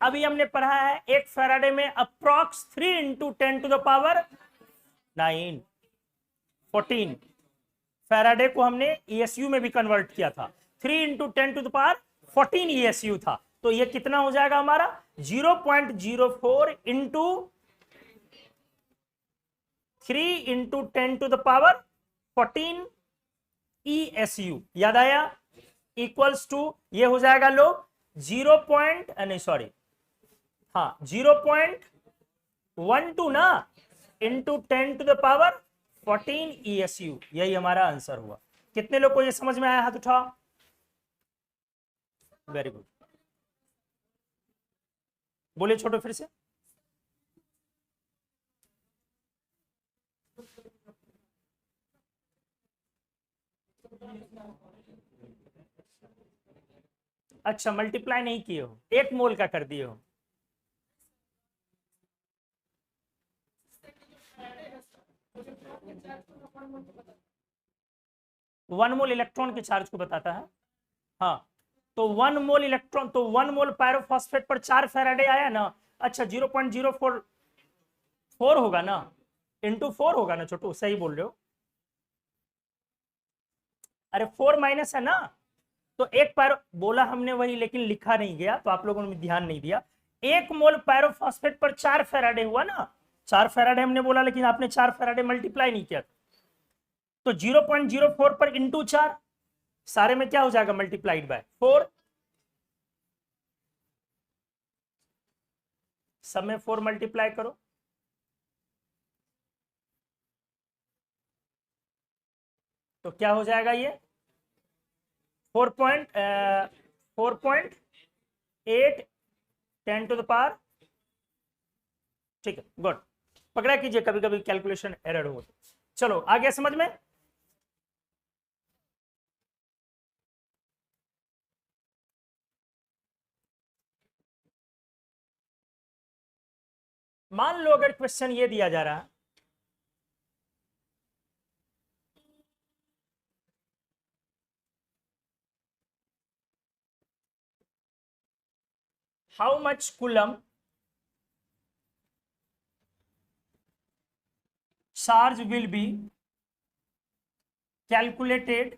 अभी हमने पढ़ा है 1 फैराडे में अप्रॉक्स 3 × 10⁹ 14 फैराडे को हमने ESU में भी कन्वर्ट किया था। 3 × 10⁻14 ESU था। तो ये कितना हो जाएगा हमारा? 0.04 इंटू 3 × 10⁻14 ESU। याद आया? इक्वल्स टू ये हो जाएगा लोग 0.12 ना इंटू 10⁻14 ESU। यही हमारा आंसर हुआ। कितने लोग को ये समझ में आया? हाथ उठाओ। Very good. बोले छोटो फिर से। अच्छा, मल्टीप्लाई नहीं किए हो, 1 मोल का कर दिए हो। वन मोल इलेक्ट्रॉन के चार्ज को बताता है। हाँ, तो 1 मोल इलेक्ट्रॉन, तो 1 मोल पायरोफॉस्फेट पर 4 फैराडे आया ना। अच्छा, 0.044 होगा ना, इंटू 4 होगा ना छोटू, सही बोल रहे हो। अरे 4 माइनस है ना, तो 1 पायरो बोला हमने वही, लेकिन लिखा नहीं गया तो आप लोगों ने ध्यान नहीं दिया। 1 मोल पायरोफॉस्फेट पर 4 फैराडे हुआ ना, 4 फैराडे हमने बोला, लेकिन आपने 4 फैराडे मल्टीप्लाई नहीं किया। तो 0.04 पर इंटू 4, सारे में क्या हो जाएगा? Multiplied by 4। सब में 4 मल्टीप्लाई करो, तो क्या हो जाएगा ये 4.8 10 टू द पावर। ठीक है, गुड, पकड़ा कीजिए, कभी कभी कैलकुलेशन एरर हो। चलो आ गया समझ में। मान लो अगर क्वेश्चन ये दिया जा रहा है, how much coulomb charge will be calculated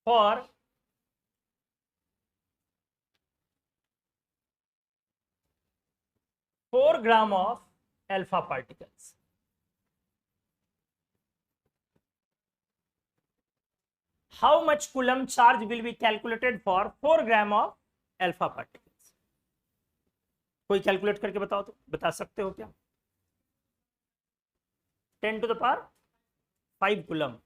for 4 gram of alpha particles। How much coulomb charge will be calculated for 4 gram of alpha particles? कोई कैलकुलेट करके बताओ, तो बता सकते हो क्या? 10 to the power 5 coulomb.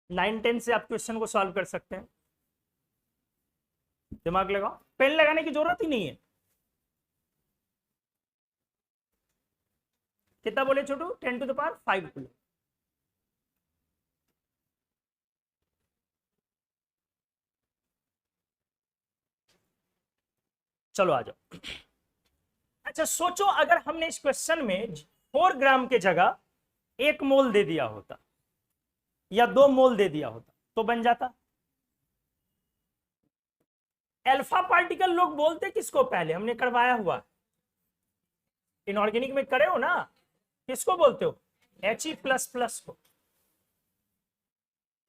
Nine 10 से आप क्वेश्चन को सॉल्व कर सकते हैं। दिमाग लगाओ, पेन लगाने की जरूरत ही नहीं है। कितना बोले छोटू? 10 टू द पावर 5 कूलम। चलो आ जाओ। अच्छा सोचो, अगर हमने इस क्वेश्चन में 4 ग्राम के जगह 1 मोल दे दिया होता या 2 मोल दे दिया होता तो बन जाता। अल्फा पार्टिकल लोग बोलते किसको? पहले हमने करवाया हुआ, इनऑर्गेनिक में करे हो ना, किसको बोलते हो? He++ को।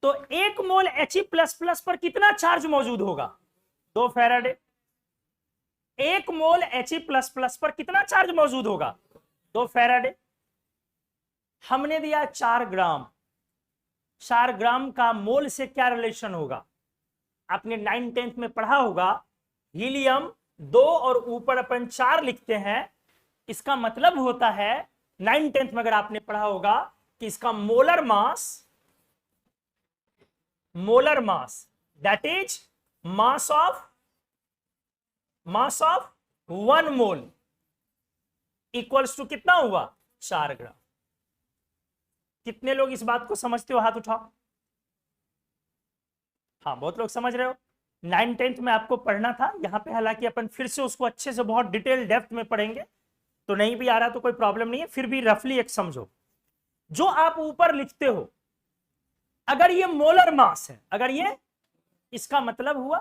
तो 1 मोल He++ पर कितना चार्ज मौजूद होगा? 2 फैराडे। 1 मोल He++ पर कितना चार्ज मौजूद होगा? 2 फैराडे। हमने दिया 4 ग्राम। 4 ग्राम का मोल से क्या रिलेशन होगा? आपने 9 10th में पढ़ा होगा, हीलियम 2 और ऊपर अपन 4 लिखते हैं। इसका मतलब होता है 9 10th में अगर आपने पढ़ा होगा कि इसका molar mass that is mass of 1 mole equals to कितना हुआ? 4 ग्राम। कितने लोग इस बात को समझते हो? हाथ उठाओ। हाँ, बहुत लोग समझ रहे हो। 9 10th में आपको पढ़ना था यहाँ पे, हालांकि अपन फिर से उसको अच्छे से बहुत डिटेल डेप्थ में पढ़ेंगे, तो नहीं भी आ रहा तो कोई प्रॉब्लम नहीं है, फिर भी रफली एक समझो। जो आप ऊपर लिखते हो, अगर ये मोलर मास है, अगर ये, इसका मतलब हुआ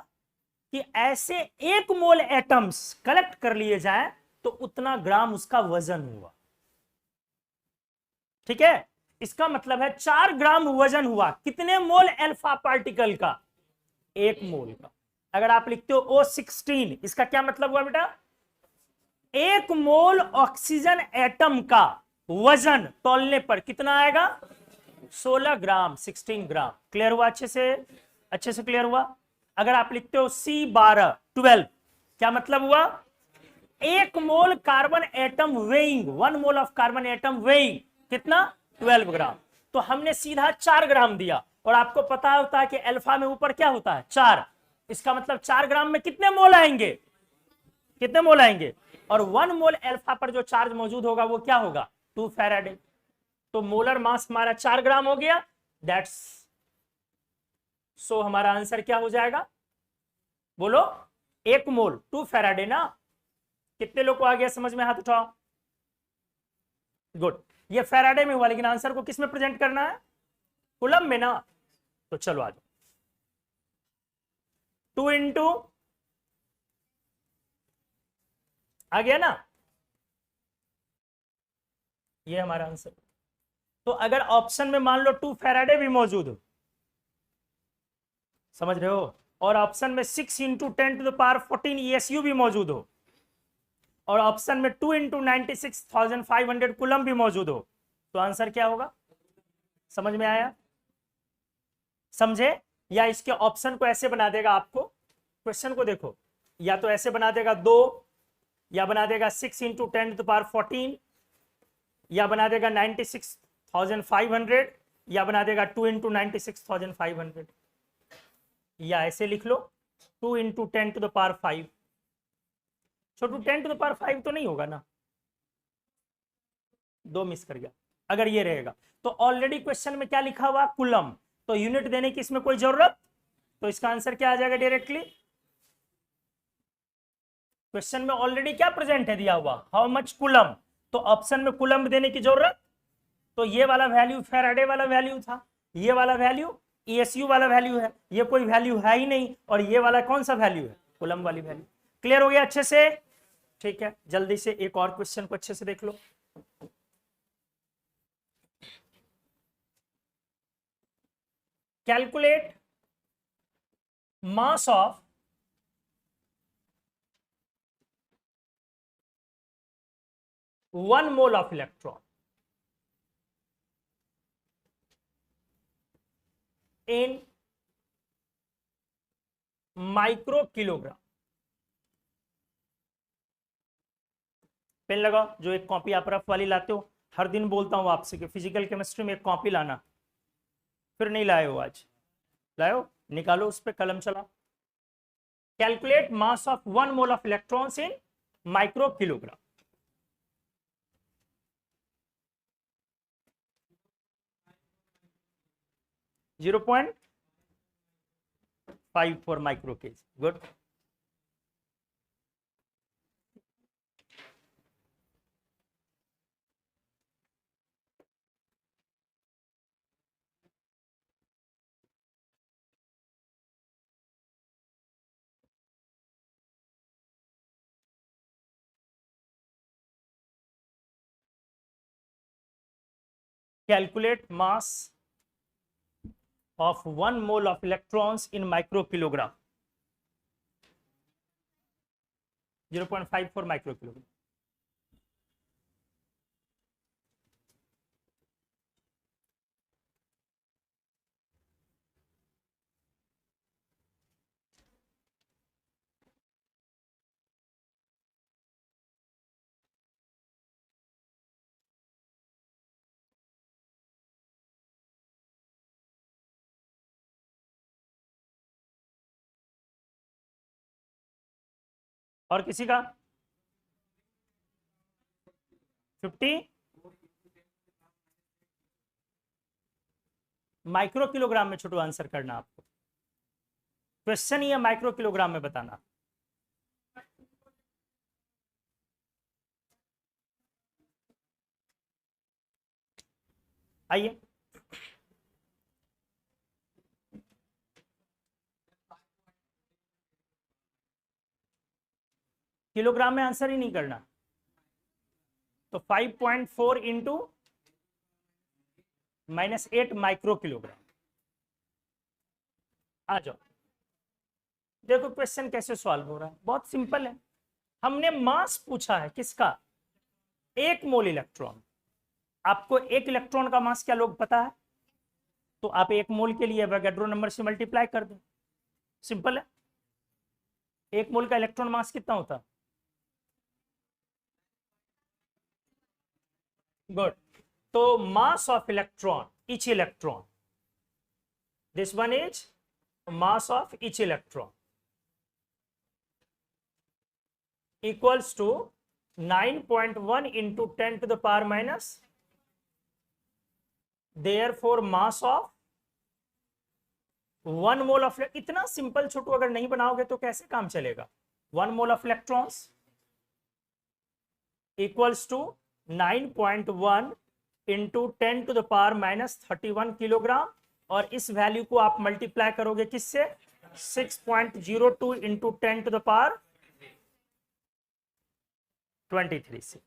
कि ऐसे 1 मोल एटम्स कलेक्ट कर लिए जाए तो उतना ग्राम उसका वजन हुआ। ठीक है, इसका मतलब है 4 ग्राम वजन हुआ। कितने मोल अल्फा पार्टिकल का? 1 मोल का। अगर आप लिखते हो O16, इसका क्या मतलब हुआ बेटा? 1 मोल ऑक्सीजन एटम का वजन तौलने पर कितना आएगा? 16 ग्राम, 16 ग्राम। क्लियर हुआ? अच्छे से क्लियर हुआ। अगर आप लिखते हो C12 12, क्या मतलब हुआ? 1 mole carbon atom weighing, 1 mole of carbon atom weighing कितना? 12 ग्राम। तो हमने सीधा 4 ग्राम दिया, और आपको पता होता है कि अल्फा में ऊपर क्या होता है? 4। इसका मतलब 4 ग्राम में कितने मोल आएंगे? कितने मोल आएंगे? और 1 मोल अल्फा पर जो चार्ज मौजूद होगा वो क्या होगा? 2 फैराडे। तो मोलर मास हमारा 4 ग्राम हो गया। दैट्स सो हमारा आंसर क्या हो जाएगा? बोलो। 1 मोल 2 फैराडे ना। कितने लोग को आ गया समझ में? हाथ उठाओ। गुड। ये फैराडे में हुआ, लेकिन आंसर को किस में प्रेजेंट करना है? कूलम में ना। तो चलो आ जाओ। 2 इंटू, आ गया ना, ये हमारा आंसर। तो अगर ऑप्शन में मान लो 2 फैराडे भी मौजूद हो, समझ रहे हो, और ऑप्शन में 6 into 10 to the power 14 ESU भी मौजूद हो, और ऑप्शन में 2 इंटू 96,500 कूलम भी मौजूद हो, तो आंसर क्या होगा? समझ में आया? समझे? या इसके ऑप्शन को ऐसे बना देगा, आपको क्वेश्चन को देखो, या तो ऐसे बना देगा 2, या बना देगा 6 इंटू 10⁻14, या बना देगा 96,500, या बना देगा 2 इंटू 96,500, या ऐसे लिख लो 2 इंटू 10⁵। छोटू 10⁵ तो नहीं होगा ना, 2 मिस कर गया। अगर ये रहेगा तो ऑलरेडी क्वेश्चन में क्या लिखा हुआ, कुलम, तो यूनिट देने की इसमें कोई जरूरत, तो इसका आंसर क्या आ जाएगा डायरेक्टली। क्वेश्चन में ऑलरेडी क्या प्रेजेंट है, दिया हुआ हाउ मच कुलम, तो ऑप्शन में कुलम देने की जरूरत, तो ये वाला वैल्यू फैराडे वाला वैल्यू था, ये वाला वैल्यू ESU वाला वैल्यू है, ये कोई वैल्यू है ही नहीं, और ये वाला कौन सा वैल्यू है, कुलम वाली वैल्यू। क्लियर हो गया अच्छे से? ठीक है, जल्दी से एक और क्वेश्चन को अच्छे से देख लो। Calculate mass of one mole of electron in micro kilogram. Pen लगाओ, जो एक कॉपी आप रफ वाली लाते हो, हर दिन बोलता हूं आपसे कि फिजिकल केमिस्ट्री में एक कॉपी लाना, फिर नहीं लाए हो, आज लाए हो, निकालो उस पर कलम चलाओ। Calculate mass of 1 mole of electrons in micro kilogram. Zero 0.54 micro kg. Good. Calculate mass of 1 mole of electrons in microkilogram. 0.54 microkilogram. और किसी का 50 माइक्रो किलोग्राम में छोटू आंसर करना आपको, क्वेश्चन ही है माइक्रो किलोग्राम में बताना। आइए, किलोग्राम में आंसर ही नहीं करना, तो 5.4 इंटू -8 माइक्रो किलोग्राम। आ जाओ, देखो क्वेश्चन कैसे सॉल्व हो रहा है, बहुत सिंपल है। हमने मास पूछा है किसका, 1 मोल इलेक्ट्रॉन। आपको 1 इलेक्ट्रॉन का मास क्या लोग पता है, तो आप 1 मोल के लिए एवोगाड्रो नंबर से मल्टीप्लाई कर दो, सिंपल है। 1 मोल का इलेक्ट्रॉन मास कितना होता है, गुड। तो mass of electron, each electron, this one is mass of each electron equals to 9.1 into 10 to the power minus, therefore mass of 1 mole of, इतना सिंपल छोटू अगर नहीं बनाओगे तो कैसे काम चलेगा। 1 mole of electrons equals to 9.1 into 10 to the power minus 31 kilogram, और इस वैल्यू को आप मल्टीप्लाई करोगे किससे, 6.02 इंटू 10 टू द पावर 23 से।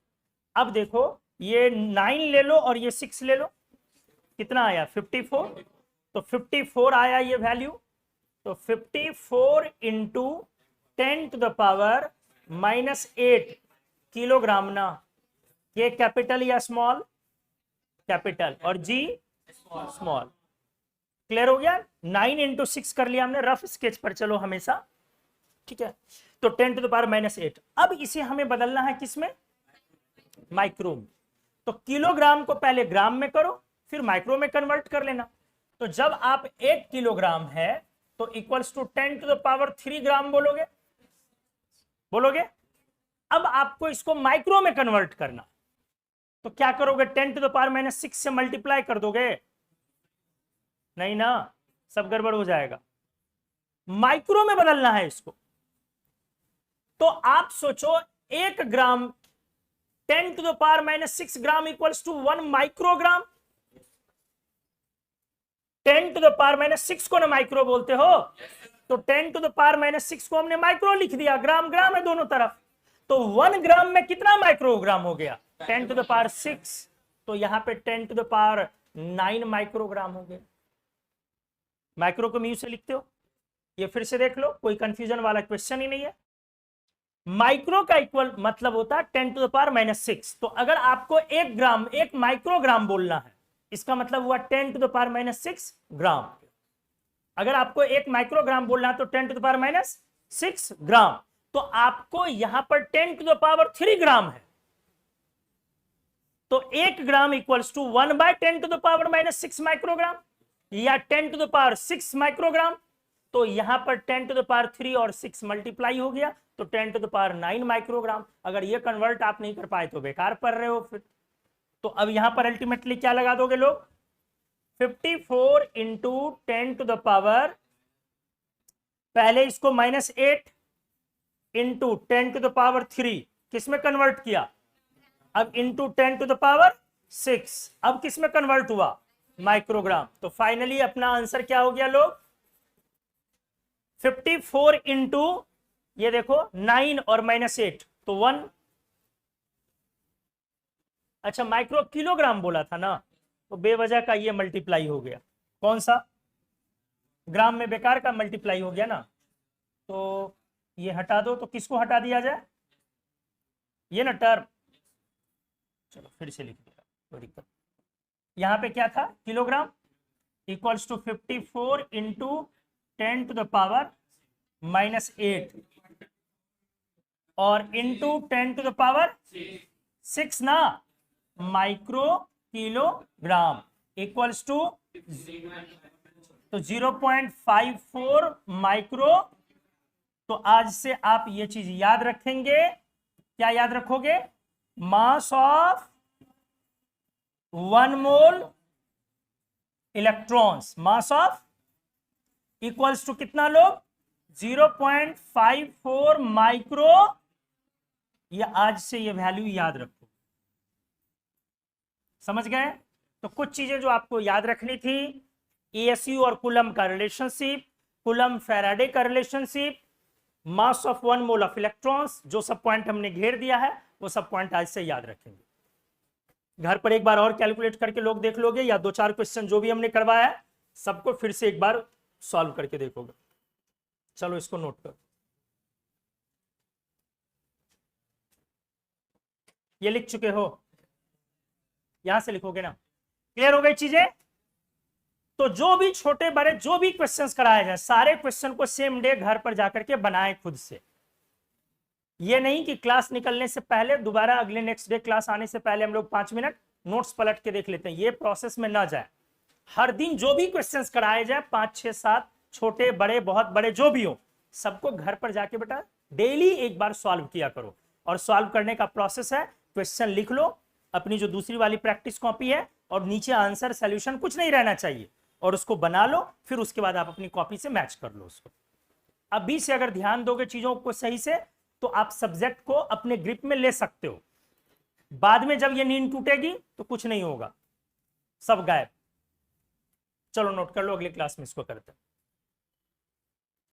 अब देखो ये 9 ले लो और ये 6 ले लो, कितना आया 54, तो 54 आया ये वैल्यू, तो 54 into 10 to the power -8 kilogram ना, ये कैपिटल या स्मॉल, कैपिटल, और जी स्मॉल। क्लियर हो गया? 9 × 6 कर लिया हमने रफ स्केच पर, चलो हमेशा, ठीक है। तो 10⁻⁸। अब इसे हमें बदलना है किसमें? माइक्रो में। तो किलोग्राम को पहले ग्राम में करो, फिर माइक्रो में कन्वर्ट कर लेना। तो जब आप 1 किलोग्राम है तो इक्वल्स टू 10⁻³ ग्राम बोलोगे, अब आपको इसको माइक्रो में कन्वर्ट करना, तो क्या करोगे? 10⁻⁶ से मल्टीप्लाई कर दोगे? नहीं ना, सब गड़बड़ हो जाएगा। माइक्रो में बदलना है इसको। तो आप सोचो 1 ग्राम 10⁻⁶ ग्राम इक्वल्स टू 1 माइक्रोग्राम। 10⁻⁶ को ना माइक्रो बोलते हो, तो 10⁻⁶ को हमने माइक्रो लिख दिया, ग्राम ग्राम है दोनों तरफ। तो 1 ग्राम में कितना माइक्रोग्राम हो गया? 10⁻⁶। तो यहां पे 10⁻⁹ माइक्रोग्राम हो गया। माइक्रो को म्यू से लिखते हो, ये फिर से देख लो, कोई कंफ्यूजन वाला क्वेश्चन ही नहीं है। माइक्रो का इक्वल मतलब होता है 10⁻⁶। तो अगर आपको 1 ग्राम 1 माइक्रोग्राम बोलना है, इसका मतलब हुआ 10⁻⁶ ग्राम। अगर आपको 1 माइक्रोग्राम बोलना है तो 10⁻⁶ ग्राम। तो आपको यहां पर 10⁻³ ग्राम है, तो 1 ग्राम इक्वल्स टू 1/10⁻⁶ माइक्रोग्राम या 10⁻⁶ माइक्रोग्राम। तो यहां पर 10⁻³ और 6 मल्टीप्लाई हो गया, तो 10⁻⁹ माइक्रोग्राम। अगर ये कन्वर्ट आप नहीं कर पाए तो बेकार पढ़ रहे हो फिर। तो अब यहां पर अल्टीमेटली क्या लगा दोगे लोग? 54 × 10⁻, पहले इसको -8 × 10⁻³ किसमें कन्वर्ट किया? अब इंटू 10⁻⁶, अब किसमें कन्वर्ट हुआ? माइक्रोग्राम। तो फाइनली अपना आंसर क्या हो गया लोग? 54 इंटू ये देखो 9 और -8 तो 1। अच्छा, माइक्रो किलोग्राम बोला था ना, तो बेवजह का ये मल्टीप्लाई हो गया। कौन सा? ग्राम में बेकार का मल्टीप्लाई हो गया ना, तो ये हटा दो। तो किसको हटा दिया जाए? ये ना टर्म। चलो फिर से लिख दिया, कोई दिक्कत। यहां पे क्या था? किलोग्राम इक्वल्स टू 54 × 10⁻⁻8 और इंटू 10⁻⁶ ना, माइक्रो किलोग्राम इक्वल्स टू तो 0.54 माइक्रो। तो आज से आप ये चीज याद रखेंगे। क्या याद रखोगे? Mass of 1 mole electrons, mass of equals to कितना लोग? 0.54 माइक्रो। ये आज से ये वैल्यू याद रखो, समझ गए? तो कुछ चीजें जो आपको याद रखनी थी, एएसयू और कूलम का रिलेशनशिप, कूलम फैराडे का relationship, mass of 1 mole of electrons, जो सब पॉइंट हमने घेर दिया है वो सब पॉइंट आज से याद रखेंगे। घर पर एक बार और कैलकुलेट करके लोग देख लोगे, या 2-4 क्वेश्चन जो भी हमने करवाया है सबको फिर से एक बार सॉल्व करके देखोगे। चलो इसको नोट करो, ये लिख चुके हो, यहां से लिखोगे ना। क्लियर हो गई चीजें? तो जो भी छोटे बड़े जो भी क्वेश्चंस कराए जाए, सारे क्वेश्चन को सेम डे घर पर जाकर के बनाएं खुद से। ये नहीं कि क्लास निकलने से पहले दोबारा अगले नेक्स्ट डे क्लास आने से पहले हम लोग 5 मिनट नोट्स पलट के देख लेते हैं, ये प्रोसेस में ना जाए। हर दिन जो भी क्वेश्चंस कराए जाए, 5, 6, 7 छोटे बड़े बहुत बड़े जो भी हो, सबको घर पर जाके बेटा डेली एक बार सॉल्व किया करो। और सॉल्व करने का प्रोसेस है, क्वेश्चन लिख लो, अपनी जो दूसरी वाली प्रैक्टिस कॉपी है, और नीचे आंसर सॉल्यूशन कुछ नहीं रहना चाहिए, और उसको बना लो। फिर उसके बाद आप अपनी कॉपी से मैच कर लो उसको। अभी से अगर ध्यान दोगे चीजों को सही से, तो आप सब्जेक्ट को अपने ग्रिप में ले सकते हो। बाद में जब ये नींद टूटेगी तो कुछ नहीं होगा, सब गायब। चलो नोट कर लो, अगली क्लास में इसको करते हैं।